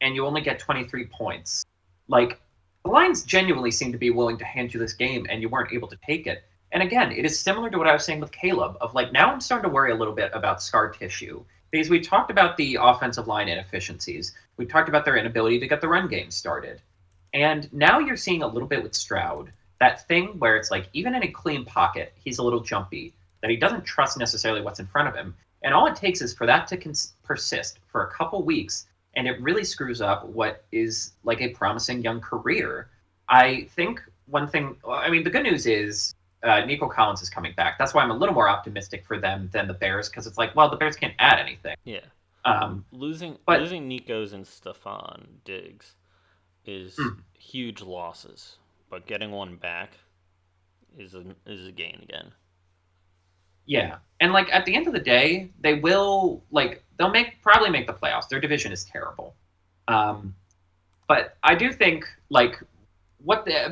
B: and you only get 23 points. Like, the Lions genuinely seem to be willing to hand you this game and you weren't able to take it. And again, it is similar to what I was saying with Caleb of like, now I'm starting to worry a little bit about scar tissue because we talked about the offensive line inefficiencies. We talked about their inability to get the run game started. And now you're seeing a little bit with Stroud, that thing where it's like, even in a clean pocket, he's a little jumpy, that he doesn't trust necessarily what's in front of him. And all it takes is for that to persist for a couple weeks, and it really screws up what is like a promising young career. I think one thing, I mean, the good news is Nico Collins is coming back. That's why I'm a little more optimistic for them than the Bears, because it's like, well, the Bears can't add anything.
A: Yeah. Losing Nico's and Stephon Diggs is huge losses, but getting one back is a gain again.
B: Yeah, and like at the end of the day, they will they'll probably make the playoffs. Their division is terrible, but I do think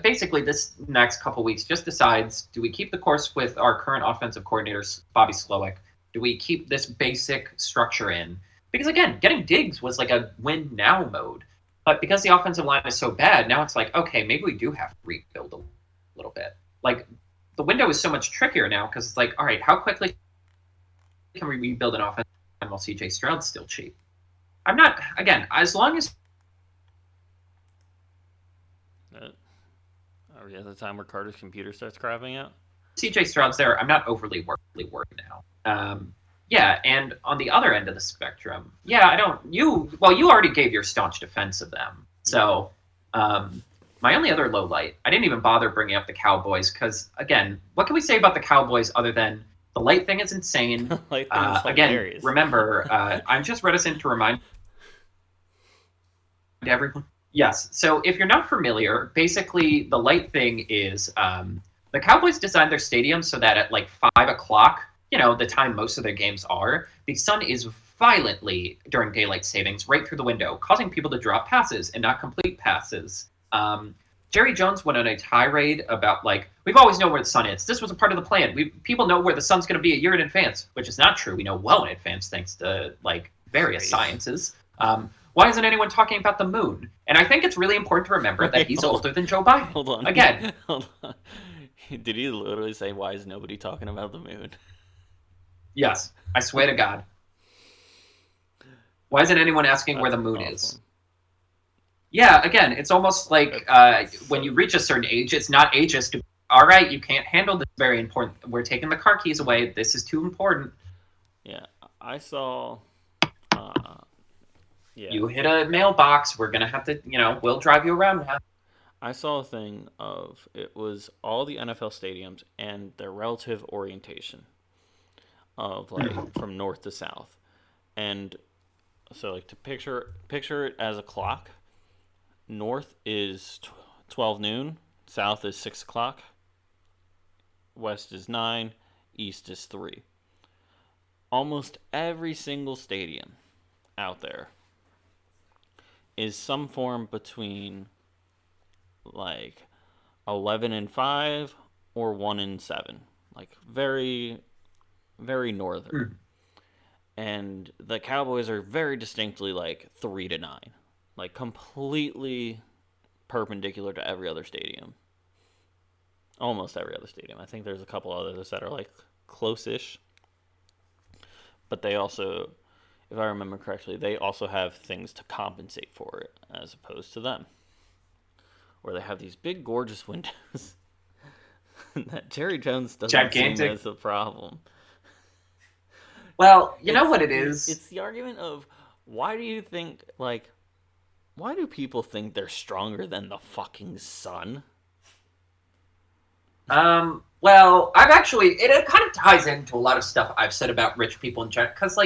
B: basically this next couple weeks just decides: do we keep the course with our current offensive coordinator Bobby Slowick? Do we keep this basic structure in? Because again, getting Diggs was like a win now mode, but because the offensive line is so bad, now it's like, okay, maybe we do have to rebuild a little bit. Like, the window is so much trickier now because it's like, all right, how quickly can we rebuild an offense while CJ Stroud's still cheap? I'm not, again, as long as...
A: Are we at the time where Carter's computer starts crapping out?
B: CJ Stroud's there, I'm not overly worried now. Yeah, and on the other end of the spectrum, you already gave your staunch defense of them. So, my only other low light, I didn't even bother bringing up the Cowboys because, again, what can we say about the Cowboys other than the light thing is insane? Again, remember, I'm just reticent to remind everyone. Yes, so if you're not familiar, basically the light thing is the Cowboys designed their stadium so that at like 5 o'clock, the time most of their games are, the sun is violently during daylight savings right through the window, causing people to drop passes and not complete passes. Jerry Jones went on a tirade about we've always known where the sun is. This was a part of the plan. People know where the sun's going to be a year in advance, which is not true. We know well in advance thanks to various sciences. Why isn't anyone talking about the moon? And I think it's really important to remember that he's older than Joe Biden.
A: Hold on.
B: Again.
A: Hold on. Did he literally say, why is nobody talking about the moon?
B: Yes, I swear to God. Why isn't anyone asking where the moon is? Yeah, again, it's almost like when you reach a certain age, it's not ageist to, all right, you can't handle this very important. We're taking the car keys away. This is too important.
A: Yeah, I saw...
B: You hit a mailbox. We're going to have to, we'll drive you around now.
A: I saw a thing of, it was all the NFL stadiums and their relative orientation of from north to south. And so to picture it as a clock, north is 12 noon, south is 6 o'clock, west is 9, east is 3. Almost every single stadium out there is some form between 11 and 5 or 1 and 7, very, very northern. And the Cowboys are very distinctly 3 to 9, completely perpendicular to every other stadium. Almost every other stadium. I think there's a couple others that are close-ish, but they also, if I remember correctly, they also have things to compensate for it, as opposed to them, where they have these big, gorgeous windows that Jerry Jones doesn't see as a problem.
B: Well, you know what it is?
A: It's the argument of, why do people think they're stronger than the fucking sun?
B: Well, it kind of ties into a lot of stuff I've said about rich people in general, because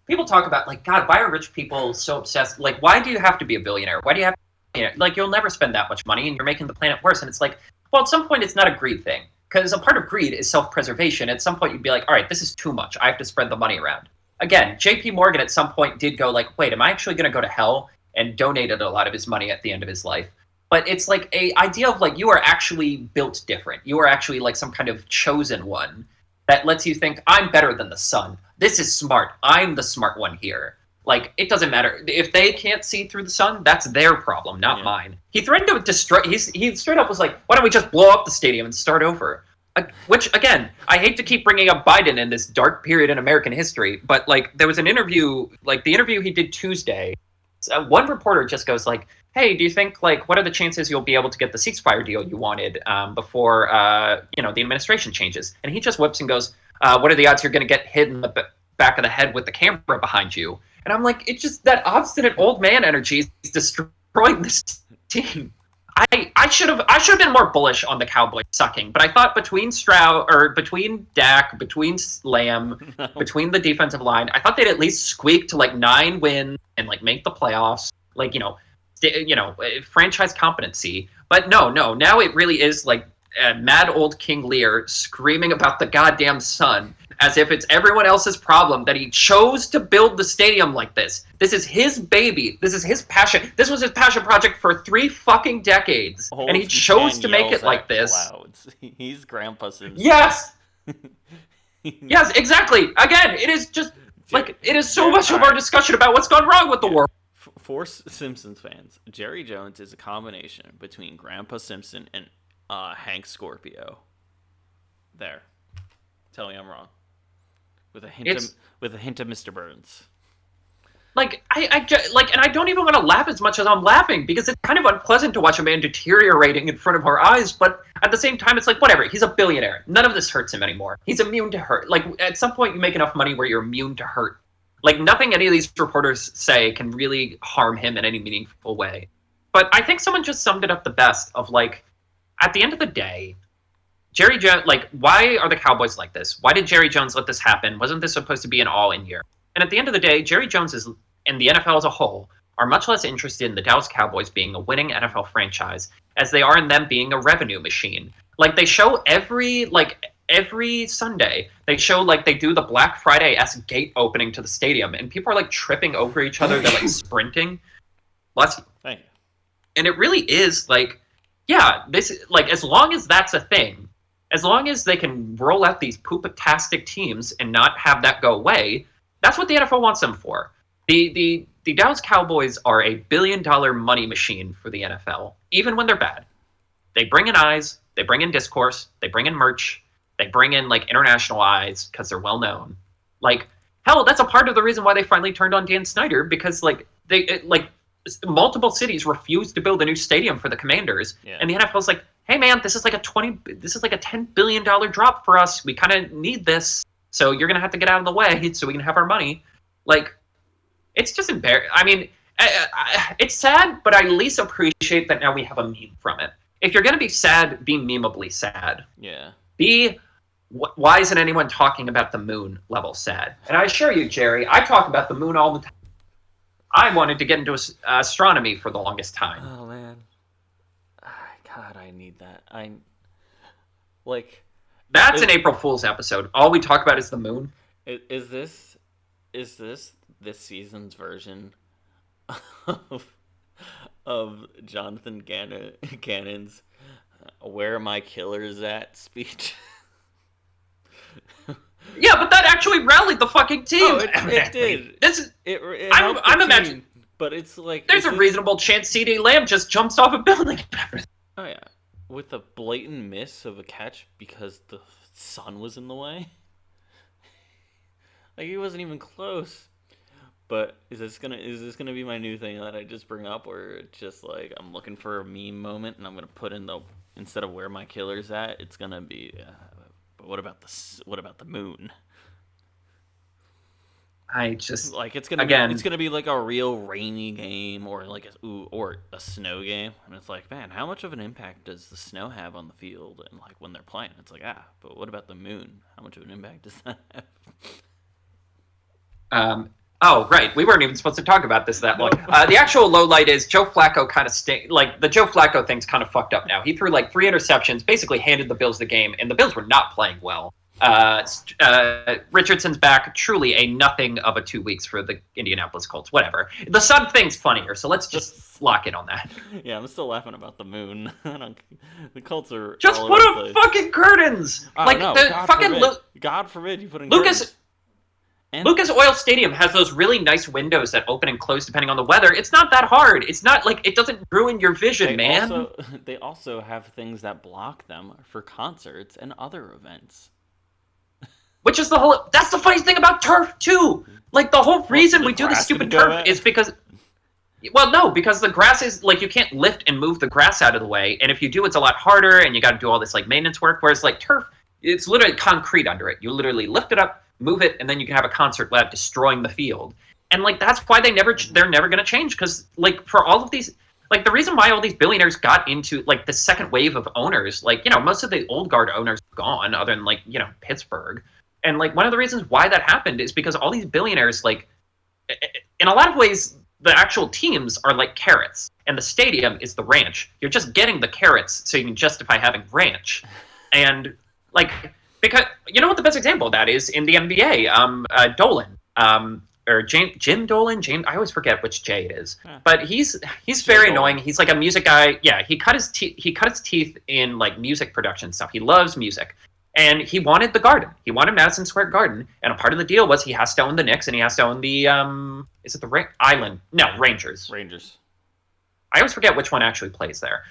B: people talk about God, why are rich people so obsessed? Why do you have to be a billionaire? Why do you have to, you'll never spend that much money and you're making the planet worse. And it's well, at some point it's not a greed thing, because a part of greed is self-preservation. At some point you'd be all right, this is too much. I have to spread the money around. Again, JP Morgan at some point did go wait, am I actually going to go to hell? And donated a lot of his money at the end of his life. But it's a idea of you are actually built different. You are actually some kind of chosen one that lets you think, I'm better than the sun. This is smart. I'm the smart one here. Like, it doesn't matter. If they can't see through the sun, that's their problem, not mine. He threatened to destroy... He straight up was like, why don't we just blow up the stadium and start over? Which, again, I hate to keep bringing up Biden in this dark period in American history, but, like, there was an interview, like, the interview he did Tuesday, one reporter just goes, like, hey, do you think, like, what are the chances you'll be able to get the ceasefire deal you wanted before, the administration changes? And he just whips and goes, what are the odds you're going to get hit in the back of the head with the camera behind you? And I'm like, it's just that obstinate old man energy is destroying this team. I should have been more bullish on the Cowboys sucking, but I thought between Dak, between Lamb, between the defensive line, I thought they'd at least squeak to like 9 wins and like make the playoffs, like franchise competency. But no, now it really is like mad old King Lear screaming about the goddamn sun, as if it's everyone else's problem that he chose to build the stadium like this. This is his baby. This is his passion. This was his passion project for 3 fucking decades, and he chose to make it like this.
A: Clouds. He's Grandpa Simpson.
B: Yes. Yes, exactly. Again, it is just like it is so much of our discussion about what's gone wrong with the world.
A: For Simpsons fans, Jerry Jones is a combination between Grandpa Simpson and Hank Scorpio. There. Tell me I'm wrong. With a hint of Mr. Burns.
B: Like and I don't even want to laugh as much as I'm laughing, because it's kind of unpleasant to watch a man deteriorating in front of our eyes. But at the same time, it's like, whatever. He's a billionaire. None of this hurts him anymore. He's immune to hurt. Like, at some point, you make enough money where you're immune to hurt. Like, nothing any of these reporters say can really harm him in any meaningful way. But I think someone just summed it up the best of, like, at the end of the day, Jerry Jones, like, why are the Cowboys like this? Why did Jerry Jones let this happen? Wasn't this supposed to be an all-in year? And at the end of the day, Jerry Jones is, and the NFL as a whole, are much less interested in the Dallas Cowboys being a winning NFL franchise as they are in them being a revenue machine. Like, they show every Sunday, they show, like, they do the Black Friday-esque gate opening to the stadium, and people are, like, tripping over each other. They're, like, sprinting. Bless you.
A: Thank you.
B: And it really is, like, yeah, this, like, as long as that's a thing, as long as they can roll out these poop-tastic teams and not have that go away, that's what the NFL wants them for. The Dallas Cowboys are a billion-dollar money machine for the NFL, even when they're bad. They bring in eyes, they bring in discourse, they bring in merch, they bring in, like, international eyes because they're well-known. Like, hell, that's a part of the reason why they finally turned on Dan Snyder, because, like, multiple cities refused to build a new stadium for the Commanders, and the NFL's like, hey man, this is like a $10 billion drop for us. We kind of need this, so you're gonna have to get out of the way so we can have our money. Like, it's just embarrassing. I mean, it's sad, but I at least appreciate that now we have a meme from it. If you're gonna be sad, be memeably sad.
A: Yeah.
B: Why isn't anyone talking about the moon level sad? And I assure you, Jerry, I talk about the moon all the time. I wanted to get into astronomy for the longest time.
A: Oh man, God, I need that.
B: That's an April Fool's episode. All we talk about is the moon.
A: Is this this season's version of Jonathan Cannon's "Where Are My Killers At" speech?
B: Yeah, but that actually rallied the fucking team.
A: Oh, it did.
B: I'm imagining,
A: but it's like
B: there's a reasonable chance CeeDee Lamb just jumps off a building.
A: Oh yeah, with a blatant miss of a catch because the sun was in the way. Like, he wasn't even close. But is this gonna be my new thing that I just bring up, where it's just like I'm looking for a meme moment and I'm gonna put in instead of "Where My Killer's At," it's gonna be. But what about the moon?
B: I just
A: like it's gonna be like a real rainy game or like a snow game, and it's like, man, how much of an impact does the snow have on the field and like when they're playing? It's like, but what about the moon? How much of an impact does that
B: have? Oh, right. We weren't even supposed to talk about this that long. The actual low light is Joe Flacco kind of the Joe Flacco thing's kind of fucked up now. He threw like 3 interceptions, basically handed the Bills the game, and the Bills were not playing well. Richardson's back. Truly a nothing of a 2 weeks for the Indianapolis Colts. Whatever. The sun thing's funnier, so let's just lock in on that.
A: Yeah, I'm still laughing about the moon. The Colts are
B: just put up fucking curtains.
A: God forbid you put in
B: Lucas.
A: curtains. And
B: Lucas Oil Stadium has those really nice windows that open and close depending on the weather. It's not that hard. It's not like it doesn't ruin your vision,
A: they
B: man.
A: also they also have things that block them for concerts and other events.
B: Which is the whole. That's the funny thing about turf too. Like the whole reason we do this stupid turf is because. Well, no, because the grass is like you can't lift and move the grass out of the way, and if you do, it's a lot harder, and you got to do all this like maintenance work. Whereas like turf, it's literally concrete under it. You literally lift it up, move it, and then you can have a concert without destroying the field. And like that's why they're never going to change because like for all of these. Like the reason why all these billionaires got into like the second wave of owners, like most of the old guard owners are gone, other than like Pittsburgh, and like one of the reasons why that happened is because all these billionaires, like in a lot of ways, the actual teams are like carrots, and the stadium is the ranch. You're just getting the carrots so you can justify having ranch, and like because you know what the best example of that is in the NBA, Dolan, or Jim Dolan. I always forget which J it is, but he's very annoying. He's like a music guy. Yeah, he cut his teeth in like music production stuff. He loves music, and he wanted the Garden. He wanted Madison Square Garden, and a part of the deal was he has to own the Knicks and he has to own the is it the Island? No, Rangers.
A: Rangers.
B: I always forget which one actually plays there.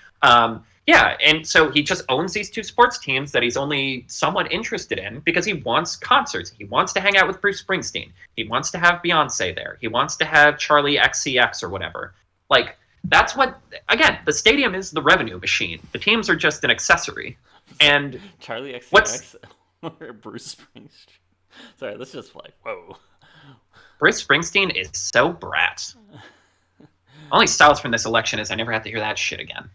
B: Yeah, and so he just owns these two sports teams that he's only somewhat interested in because he wants concerts. He wants to hang out with Bruce Springsteen. He wants to have Beyonce there. He wants to have Charlie XCX or whatever. Like, that's what, again, the stadium is the revenue machine. The teams are just an accessory. And
A: Charlie XCX or Bruce Springsteen. Sorry, let's just play. Whoa.
B: Bruce Springsteen is so brat. Only styles from this election is I never have to hear that shit again.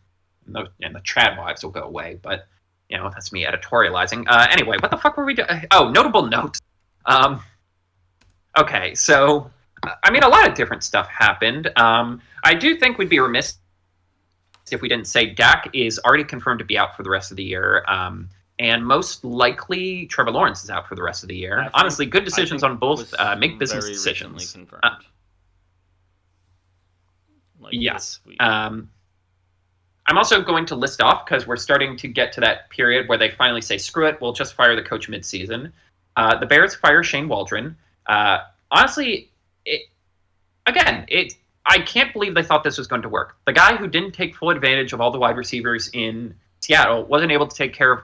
B: And the trad wives will go away, but that's me editorializing. Anyway, what the fuck were we doing? Oh, notable note. Okay, so I mean, a lot of different stuff happened. I do think we'd be remiss if we didn't say Dak is already confirmed to be out for the rest of the year, and most likely Trevor Lawrence is out for the rest of the year. Honestly, good decisions on both. Make business decisions. Yes. I'm also going to list off because we're starting to get to that period where they finally say, screw it, we'll just fire the coach mid-season. The Bears fire Shane Waldron. Honestly, I can't believe they thought this was going to work. The guy who didn't take full advantage of all the wide receivers in Seattle wasn't able to take care of...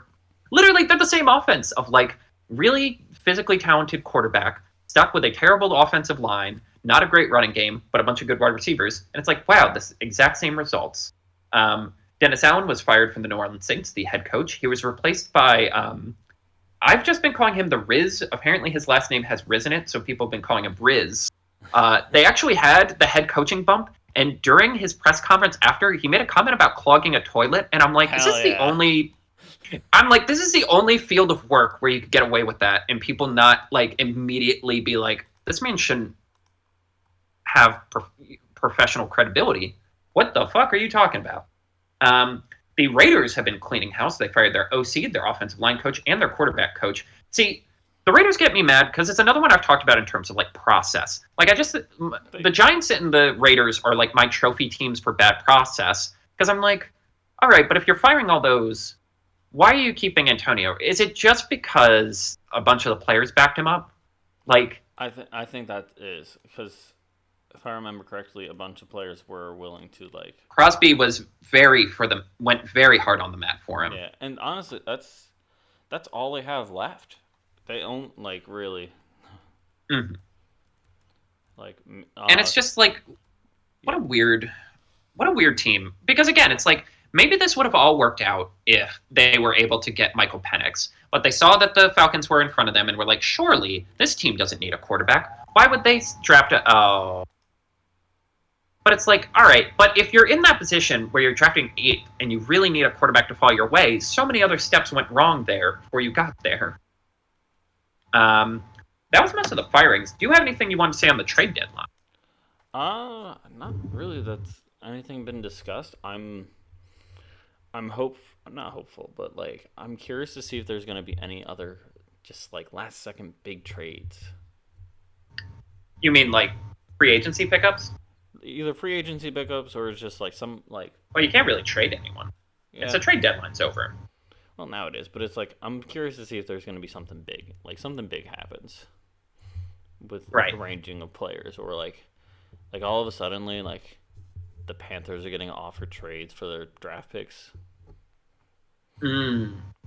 B: Literally, they're the same offense of, like, really physically talented quarterback, stuck with a terrible offensive line, not a great running game, but a bunch of good wide receivers. And it's like, wow, this exact same results. Dennis Allen was fired from the New Orleans Saints, the head coach. He was replaced by, I've just been calling him the Riz. Apparently his last name has Riz in it, so people have been calling him Riz. They actually had the head coaching bump, and during his press conference after, he made a comment about clogging a toilet, and I'm like, this is the only field of work where you could get away with that, and people not, like, immediately be like, this man shouldn't have professional credibility. What the fuck are you talking about? The Raiders have been cleaning house. They fired their OC, their offensive line coach, and their quarterback coach. See, the Raiders get me mad because it's another one I've talked about in terms of, like, process. Like, the Giants and the Raiders are, like, my trophy teams for bad process because I'm like, all right, but if you're firing all those, why are you keeping Antonio? Is it just because a bunch of the players backed him up? Like,
A: I think that is because, if I remember correctly, a bunch of players were willing to, like...
B: Crosby went very hard on the mat for him.
A: Yeah, and honestly, that's all they have left. They own, like, really...
B: Mm-hmm.
A: Like...
B: and it's just, like, what a weird team. Because, again, it's like, maybe this would have all worked out if they were able to get Michael Penix. But they saw that the Falcons were in front of them and were like, surely, this team doesn't need a quarterback. Why would they draft But it's like, all right, but if you're in that position where you're drafting 8th and you really need a quarterback to fall your way, so many other steps went wrong there before you got there. That was most of the firings. Do you have anything you want to say on the trade deadline?
A: Not really. That's anything been discussed. I'm not hopeful, but like I'm curious to see if there's going to be any other just like last second big trades.
B: You mean like free agency pickups?
A: Either free agency pickups or just like some like...
B: Well, you can't really trade anyone. Yeah. It's a trade deadline's over.
A: Well, now it is, but it's like I'm curious to see if there's going to be something big. Like something big happens. with
B: Right.
A: arranging of players, or like all of a sudden, like the Panthers are getting offered trades for their draft picks.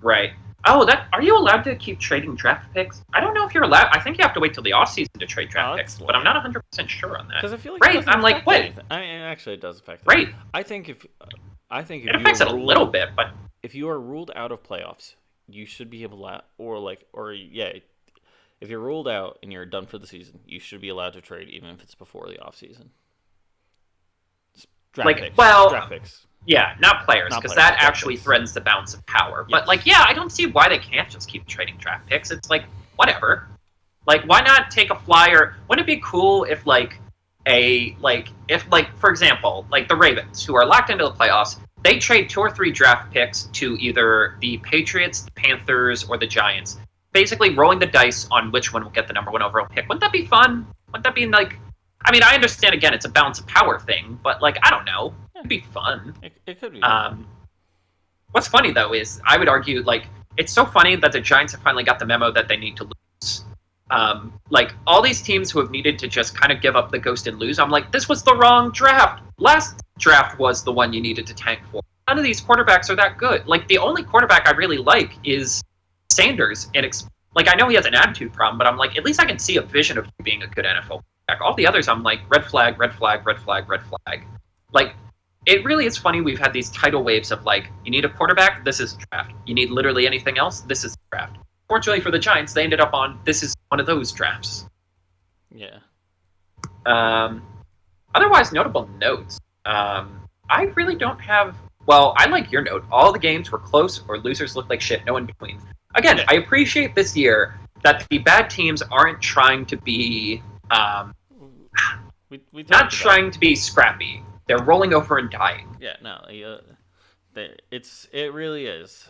B: Right. Oh, that are you allowed to keep trading draft picks? I don't know if you're allowed. I think you have to wait till the offseason to trade draft
A: Oh,
B: picks,
A: that's
B: but I'm
A: lame.
B: not 100% sure on that.
A: Because I feel like it
B: Right.
A: doesn't
B: I'm like,
A: affect
B: what?
A: anything. I mean, actually, it does affect it.
B: Right.
A: I think
B: It
A: if you are
B: affects it a little
A: ruled
B: bit, but
A: if you are ruled out of playoffs, you should be able to, or yeah, if you're ruled out and you're done for the season, you should be allowed to trade even if it's before the off season. Draft
B: like,
A: picks.
B: well,
A: Draft picks.
B: yeah, not players,
A: Not
B: because
A: players,
B: that
A: draft
B: actually
A: picks.
B: threatens the balance of power.
A: Yes.
B: But like, yeah, I don't see why they can't just keep trading draft picks. It's like whatever. Like, why not take a flyer? Wouldn't it be cool if for example, like the Ravens, who are locked into the playoffs, they trade 2 or 3 draft picks to either the Patriots, the Panthers, or the Giants, basically rolling the dice on which one will get the number 1 overall pick. Wouldn't that be fun? Wouldn't that be like? I mean, I understand again, it's a balance of power thing, but like, I don't know, it'd be fun.
A: It could be.
B: What's funny though is I would argue like it's so funny that the Giants have finally got the memo that they need to lose. Like all these teams who have needed to just kind of give up the ghost and lose, I'm like, this was the wrong draft. Last draft was the one you needed to tank for. None of these quarterbacks are that good. Like the only quarterback I really like is Sanders, and like I know he has an attitude problem, but I'm like, at least I can see a vision of him being a good NFL quarterback. All the others, I'm like, red flag, red flag, red flag, red flag. Like it really is funny. We've had these tidal waves of like, you need a quarterback, this is the draft. You need literally anything else, this is the draft. Fortunately for the Giants, they ended up on this is one of those drafts.
A: Yeah.
B: Otherwise, notable notes. I really don't have. Well, I like your note. All the games were close or losers looked like shit. No in between. Again,
A: Yeah.
B: I appreciate this year that the bad teams aren't trying to be
A: We
B: not trying to be scrappy. They're rolling over and dying.
A: Yeah, no, it really is.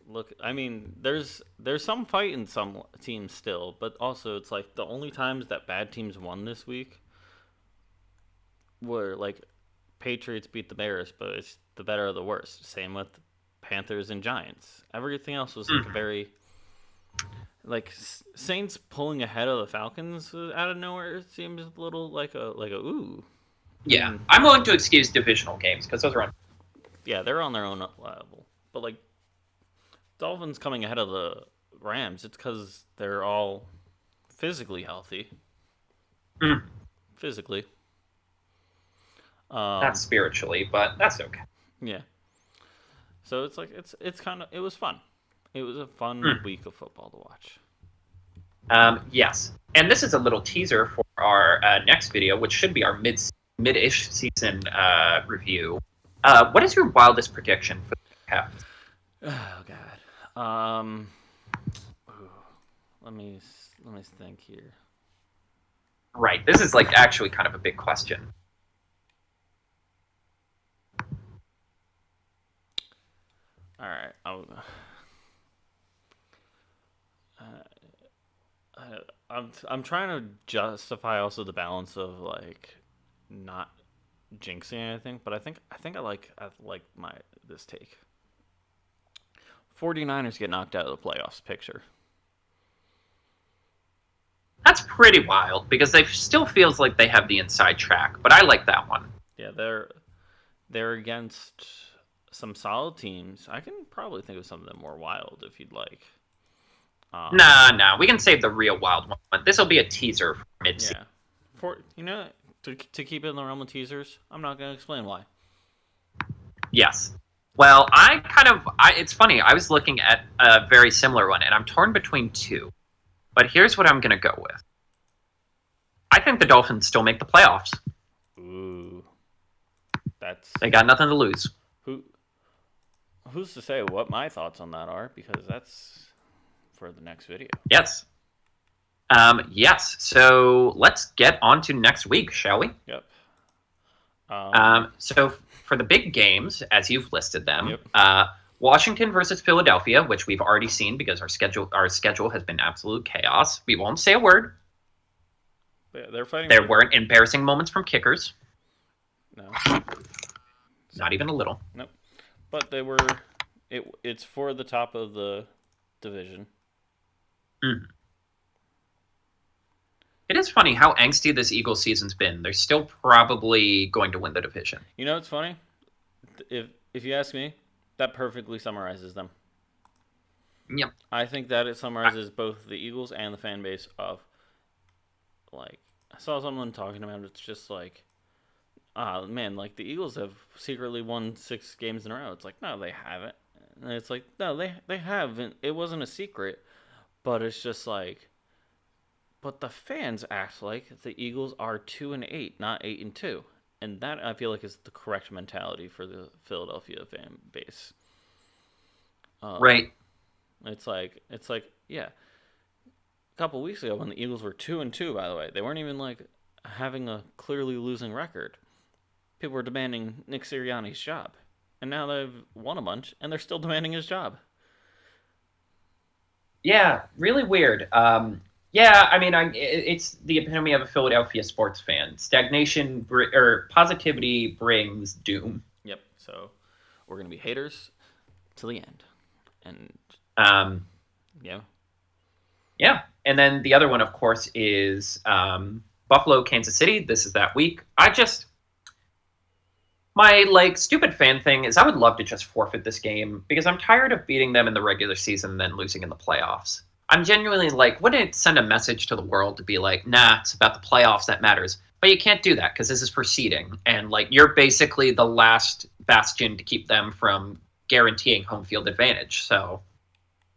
A: Look, I mean, there's some fight in some teams still, but also it's like the only times that bad teams won this week were like Patriots beat the Bears, but it's the better of the worst. Same with Panthers and Giants. Everything else was like a very like Saints pulling ahead of the Falcons out of nowhere seems a little like a ooh.
B: Yeah, I'm willing to excuse divisional games because those are on.
A: Yeah, they're on their own level. But like Dolphins coming ahead of the Rams, it's because they're all physically healthy. Physically.
B: Not spiritually, but that's okay.
A: Yeah. So it's like it was fun. It was a fun week of football to watch.
B: Yes, and this is a little teaser for our next video, which should be our mid-ish season review. What is your wildest prediction for the Cavs?
A: Oh God. Let me think here.
B: Right, this is like actually kind of a big question.
A: All right. I'm trying to justify also the balance of like not jinxing anything, but I think I like this take. 49ers get knocked out of the playoffs picture.
B: That's pretty wild because they still feels like they have the inside track, but I like that one.
A: Yeah, they're against some solid teams. I can probably think of some of them more wild if you'd like.
B: Nah, we can save the real wild one. This will be a teaser for mid-season.
A: Yeah, for to keep it in the realm of teasers, I'm not going to explain why.
B: Yes. Well, it's funny. I was looking at a very similar one, and I'm torn between two. But here's what I'm going to go with. I think the Dolphins still make the playoffs.
A: Ooh,
B: They got nothing to lose.
A: Who's to say what my thoughts on that are? Because that's for the next video.
B: Yes. Yes. So let's get on to next week, shall we?
A: Yep.
B: So for the big games, as you've listed them,
A: Yep.
B: Washington versus Philadelphia, which we've already seen because our schedule has been absolute chaos. We won't say a word.
A: They're fighting.
B: There weren't embarrassing moments from kickers.
A: No.
B: Not even a little.
A: Nope. But they were. It's for the top of the division.
B: It is funny how angsty this Eagles season's been. They're still probably going to win the division.
A: You know what's funny? If you ask me, that perfectly summarizes them.
B: Yep.
A: I think that it summarizes both the Eagles and the fan base of, like, I saw someone talking about it, it's just like, man, like, the Eagles have secretly won 6 games in a row. It's like, no, they haven't. And it's like, no, they haven't. It wasn't a secret. But it's just like, but the fans act like the Eagles are 2-8, not 8-2. And that, I feel like, is the correct mentality for the Philadelphia fan base.
B: Right.
A: It's like, yeah. A couple weeks ago, when the Eagles were 2-2, by the way, they weren't even like having a clearly losing record. People were demanding Nick Sirianni's job, and now they've won a bunch, and they're still demanding his job.
B: Yeah, really weird. Yeah, I mean, it's the epitome of a Philadelphia sports fan. Stagnation or positivity brings doom.
A: Yep. So we're gonna be haters till the end, and
B: Um,
A: yeah.
B: yeah, and then the other one, of course, is Buffalo, Kansas City. This is that week. My like stupid fan thing is I would love to just forfeit this game because I'm tired of beating them in the regular season and then losing in the playoffs. I'm genuinely like, wouldn't it send a message to the world to be like, nah, it's about the playoffs that matters. But you can't do that because this is for seeding, and like you're basically the last bastion to keep them from guaranteeing home field advantage. So,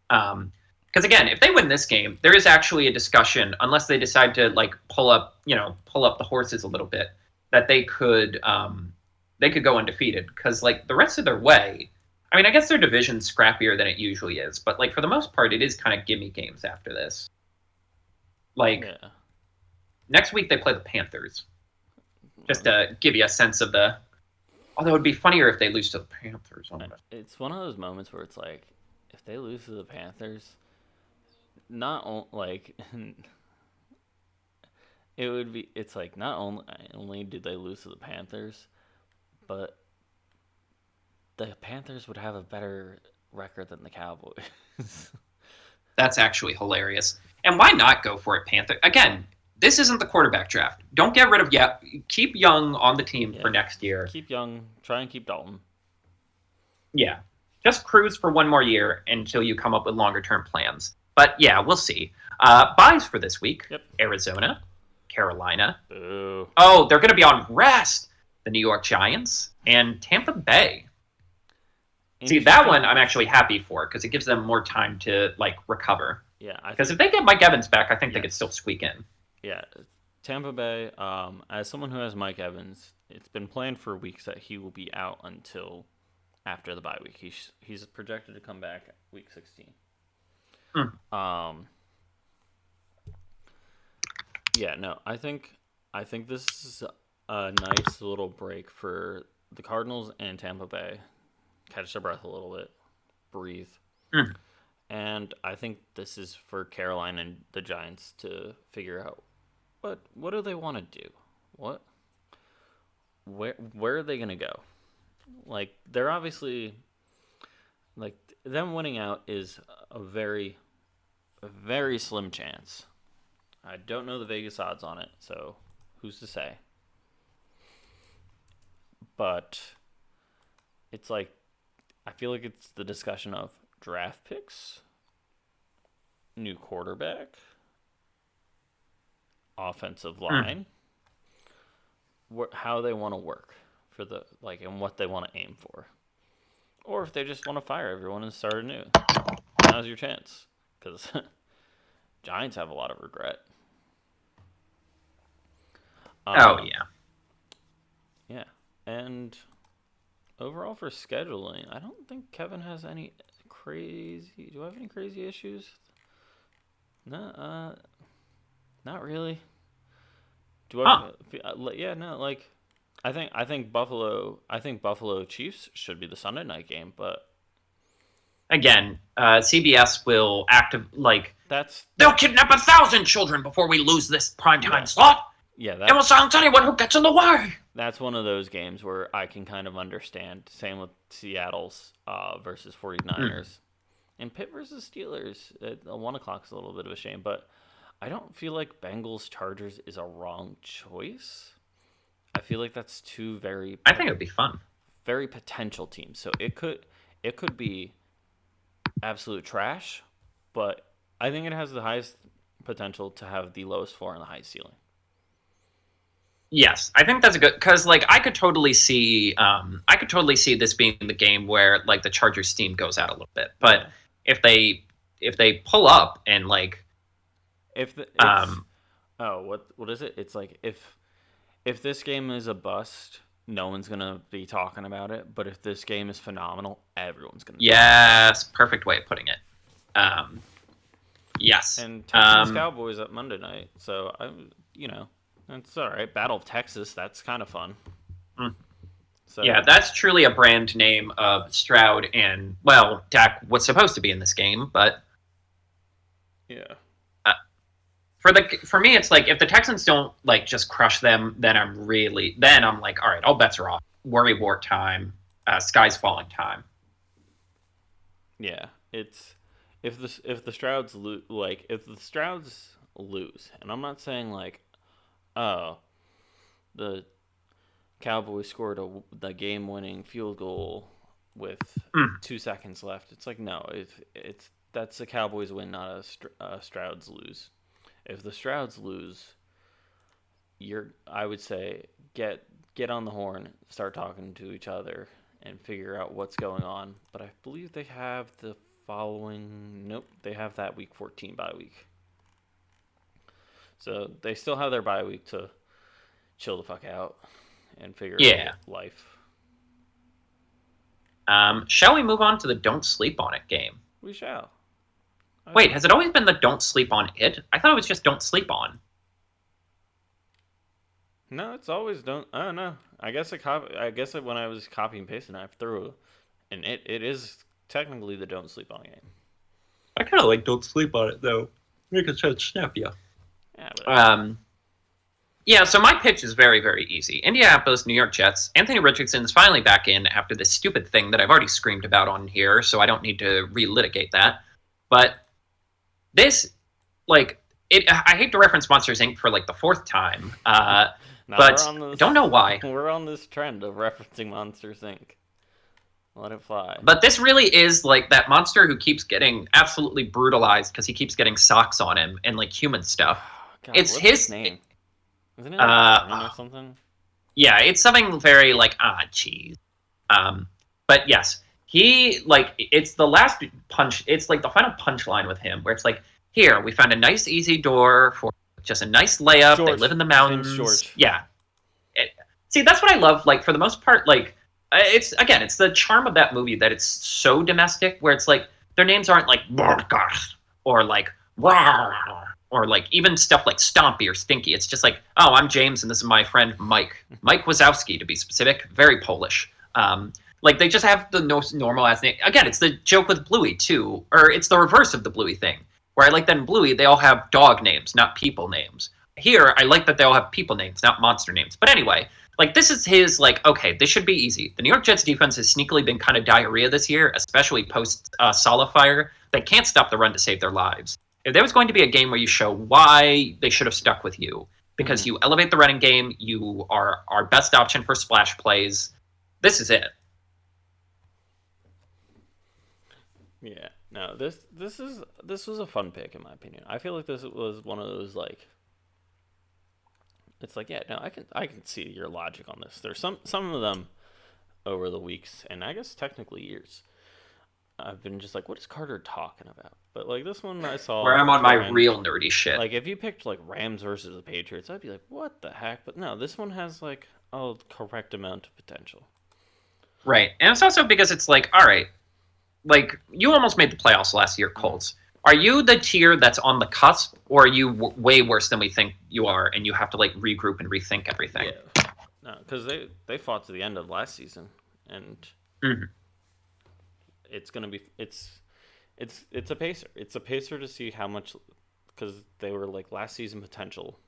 B: because again, if they win this game, there is actually a discussion, unless they decide to like pull up the horses a little bit, that they could go undefeated because like the rest of their way. I mean, I guess their division's scrappier than it usually is, but like for the most part, it is kind of gimme games after this. Like next week they play the Panthers, just to give you a sense of the. Although it'd be funnier if they lose to the Panthers.
A: It's one of those moments where it's like, if they lose to the Panthers, not like it would be. It's like not only did they lose to the Panthers, but the Panthers would have a better record than the Cowboys.
B: That's actually hilarious. And why not go for it, Panther? Again, this isn't the quarterback draft. Don't get rid of yet. Keep Young on the team for next year.
A: Keep Young. Try and keep Dalton.
B: Yeah. Just cruise for one more year until you come up with longer term plans. But yeah, we'll see. Buys for this week.
A: Yep.
B: Arizona, Carolina.
A: Boo.
B: Oh, they're going to be on rest. The New York Giants and Tampa Bay. See, that one I'm actually happy for because it gives them more time to like recover.
A: Yeah,
B: because if they get Mike Evans back, I think they could still squeak in.
A: Yeah, Tampa Bay. As someone who has Mike Evans, it's been planned for weeks that he will be out until after the bye week. He's projected to come back week 16. Yeah, no, I think this is a nice little break for the Cardinals and Tampa Bay. Catch their breath a little bit, breathe. And I think this is for Carolina and the Giants to figure out what do they want to do? Where are they going to go? Like, they're obviously, like, them winning out is a very slim chance. I don't know the Vegas odds on it, so who's to say? But it's like, I feel like it's the discussion of draft picks, new quarterback, offensive line, how they want to work for the and what they want to aim for, or if they just want to fire everyone and start anew. Now's your chance, because Giants have a lot of regret.
B: Yeah,
A: and overall for scheduling, I don't think Kevin has any crazy. Do I have any crazy issues? No, not really. Do I? Yeah, no. Like, I think Buffalo Chiefs should be the Sunday night game, but
B: again, CBS will they'll kidnap 1,000 children before we lose this primetime slot.
A: Yeah,
B: and we'll silence anyone who gets in the way.
A: That's one of those games where I can kind of understand. Same with Seattle's versus 49ers. And Pitt versus Steelers at 1 o'clock is a little bit of a shame. But I don't feel like Bengals Chargers is a wrong choice. I feel like that's two
B: I think it would be fun.
A: very potential teams. So it could be absolute trash, but I think it has the highest potential to have the lowest floor and the highest ceiling.
B: Yes, I think that's a good because like I could totally see this being the game where like the Chargers steam goes out a little bit. But
A: Yeah.
B: if they pull up and like
A: If the, it's
B: um
A: oh what is it? It's like if this game is a bust, no one's gonna be talking about it. But if this game is phenomenal, everyone's gonna talk about it.
B: yes, perfect way of putting it. Um yes.
A: And Texans
B: Um
A: Cowboys at Monday night, so it's all right. Battle of Texas, that's kind of fun.
B: mm,
A: So
B: yeah, that's truly a brand name of Stroud and well, Dak was supposed to be in this game, but
A: yeah,
B: uh, for me it's like if the Texans don't like just crush them, then I'm like, all right, all bets are off. Worry wart time, sky's falling time.
A: yeah, it's if the Strouds if the Strouds lose, and I'm not saying like, oh, the Cowboys scored the game-winning field goal with
B: Mm.
A: 2 seconds left. It's like no, it's that's the Cowboys win, not a Strouds lose. If the Strouds lose, I would say get on the horn, start talking to each other, and figure out what's going on. But I believe they have the following. Nope, they have that week 14 bye week. So they still have their bye week to chill the fuck out and figure
B: Yeah.
A: out life.
B: Shall we move on to the don't sleep on it game?
A: We shall.
B: Wait, has it always been the don't sleep on it? I thought it was just don't sleep on.
A: No, it's always don't. I don't know. I guess when I was copy and pasting, I threw, and it is technically the don't sleep on game.
B: I kind of like don't sleep on it though. Make it try to snap you.
A: Yeah, but
B: Yeah, so my pitch is very, very easy. Indianapolis, New York Jets. Anthony Richardson's finally back in after this stupid thing that I've already screamed about on here, so I don't need to relitigate that. But this, like, I hate to reference Monsters Inc. for like the fourth time,
A: now
B: but don't know why.
A: We're on this trend of referencing Monsters Inc. Let it fly.
B: But this really is like that monster who keeps getting absolutely brutalized because he keeps getting socks on him and like human stuff.
A: God,
B: It's
A: what's
B: his
A: his name. Isn't it or something?
B: Yeah, it's something very like cheese. But yes, he like it's the last punch. It's like the final punchline with him, where it's like, here we found a nice easy door for just a nice layup. They
A: George.
B: live in the
A: His name's
B: mountains.
A: George.
B: Yeah. See, that's what I love. Like for the most part, like it's again, it's the charm of that movie that it's so domestic, where it's like their names aren't like Borgas or like wow or like even stuff like Stompy or Stinky. It's just like, oh, I'm James and this is my friend Mike. Mike Wazowski, to be specific, very Polish. Like they just have the normal ass name. Again, it's the joke with Bluey too, or it's the reverse of the Bluey thing, where I like that in Bluey they all have dog names, not people names. Here, I like that they all have people names, not monster names. But anyway, like this is his like, okay, this should be easy. The New York Jets defense has sneakily been kind of diarrhea this year, especially post Salafire. They can't stop the run to save their lives. If there was going to be a game where you show why they should have stuck with you, because you elevate the running game, you are our best option for splash plays. This is it.
A: Yeah. No, this was a fun pick in my opinion. I feel like this was one of those like it's like, yeah, no, I can see your logic on this. There's some of them over the weeks and I guess technically years. I've been just like, what is Carter talking about? But like this one I saw
B: Where I'm on my
A: beforehand,
B: real nerdy shit.
A: like if you picked like Rams versus the Patriots, I'd be like, what the heck? But no, this one has like a correct amount of potential.
B: Right. And it's also because it's like, all right, like you almost made the playoffs last year, Colts. Are you the tier that's on the cusp, or are you way worse than we think you are, and you have to like regroup and rethink everything?
A: Yeah. No, because they fought to the end of last season, and
B: Mhm.
A: it's gonna be it's a pacer. It's a pacer to see how much because they were like last season potential.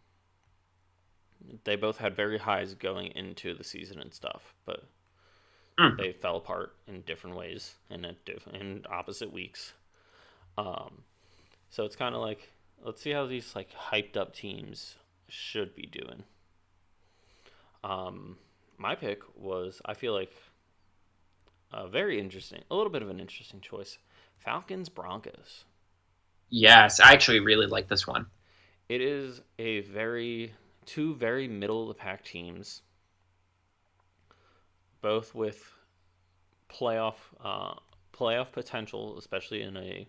A: They both had very highs going into the season and stuff, but they fell apart in different ways and in opposite weeks. So it's kind of like let's see how these like hyped up teams should be doing. My pick was, I feel like, very interesting, a little bit of an interesting choice. Falcons Broncos.
B: Yes, I actually really like this one.
A: It is a two very middle of the pack teams, both with playoff playoff potential, especially in a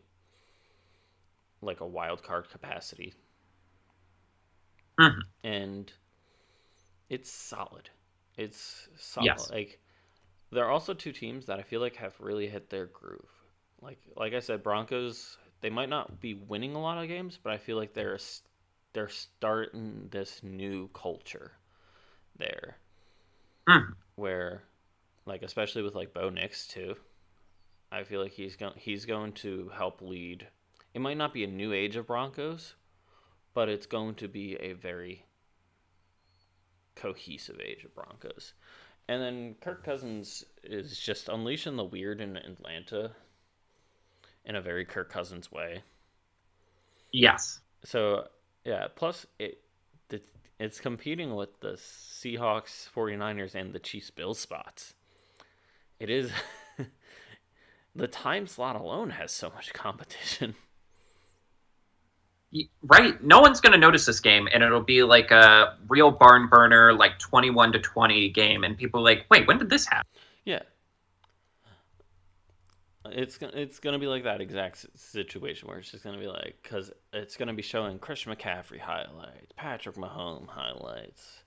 A: like a wild card capacity,
B: Mhm.
A: and it's solid. It's solid.
B: Yes.
A: Like there are also two teams that I feel like have really hit their groove. Like I said, Broncos. They might not be winning a lot of games, but I feel like they're starting this new culture there,
B: Mhm.
A: where like especially with like Bo Nix too. I feel like he's going to help lead. It might not be a new age of Broncos, but it's going to be a very cohesive age of Broncos. And then Kirk Cousins is just unleashing the weird in Atlanta in a very Kirk Cousins way.
B: Yes.
A: So yeah, plus it's competing with the Seahawks, 49ers, and the Chiefs Bills spots. It is the time slot alone has so much competition.
B: Right? No one's going to notice this game, and it'll be like a real barn burner, like 21-20 game, and people are like, wait, when did this happen?
A: Yeah, it's gonna be like that exact situation where it's just gonna be like because it's gonna be showing Christian McCaffrey highlights, Patrick Mahomes highlights.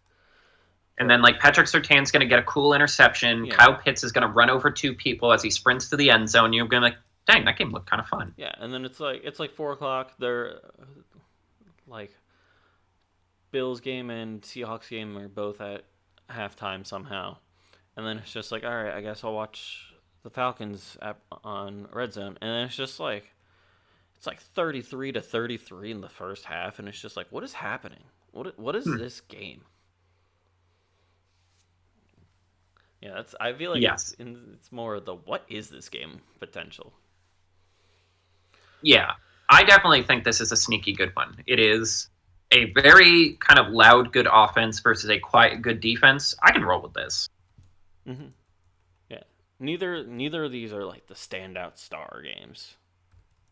B: And then like Patrick Surtain's going to get a cool interception.
A: Yeah,
B: Kyle Pitts is going to run over two people as he sprints to the end zone. You're going to like, dang, that game looked kind of fun.
A: yeah, and then it's like 4 o'clock. They're like Bills game and Seahawks game are both at halftime somehow, and then it's just like, all right, I guess I'll watch the Falcons on Red Zone, and then it's like 33-33 in the first half, and it's just like, what is happening? What is
B: Hmm.
A: this game? Yeah, that's. I feel like
B: Yes.
A: it's more of the what is this game potential.
B: Yeah. I definitely think this is a sneaky good one. It is a very kind of loud, good offense versus a quiet, good defense. I can roll with this.
A: Hmm. Yeah, neither of these are like the standout star games.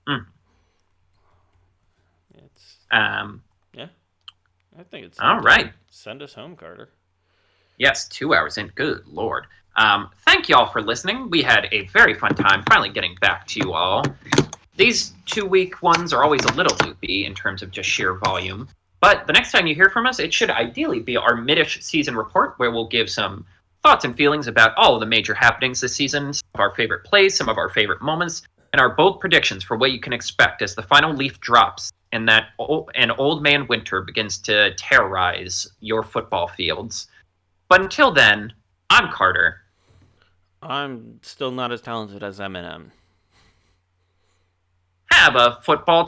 B: Mm.
A: It's
B: Um,
A: yeah, I think it's
B: all
A: time to
B: right.
A: send us home, Carter.
B: Yes, 2 hours in. Good Lord. Thank y'all for listening. We had a very fun time finally getting back to you all. These 2 week ones are always a little loopy in terms of just sheer volume. But the next time you hear from us, it should ideally be our midish season report, where we'll give some thoughts and feelings about all of the major happenings this season, some of our favorite plays, some of our favorite moments, and our bold predictions for what you can expect as the final leaf drops and an old man winter begins to terrorize your football fields. But until then, I'm Carter.
A: I'm still not as talented as Eminem.
B: Have a football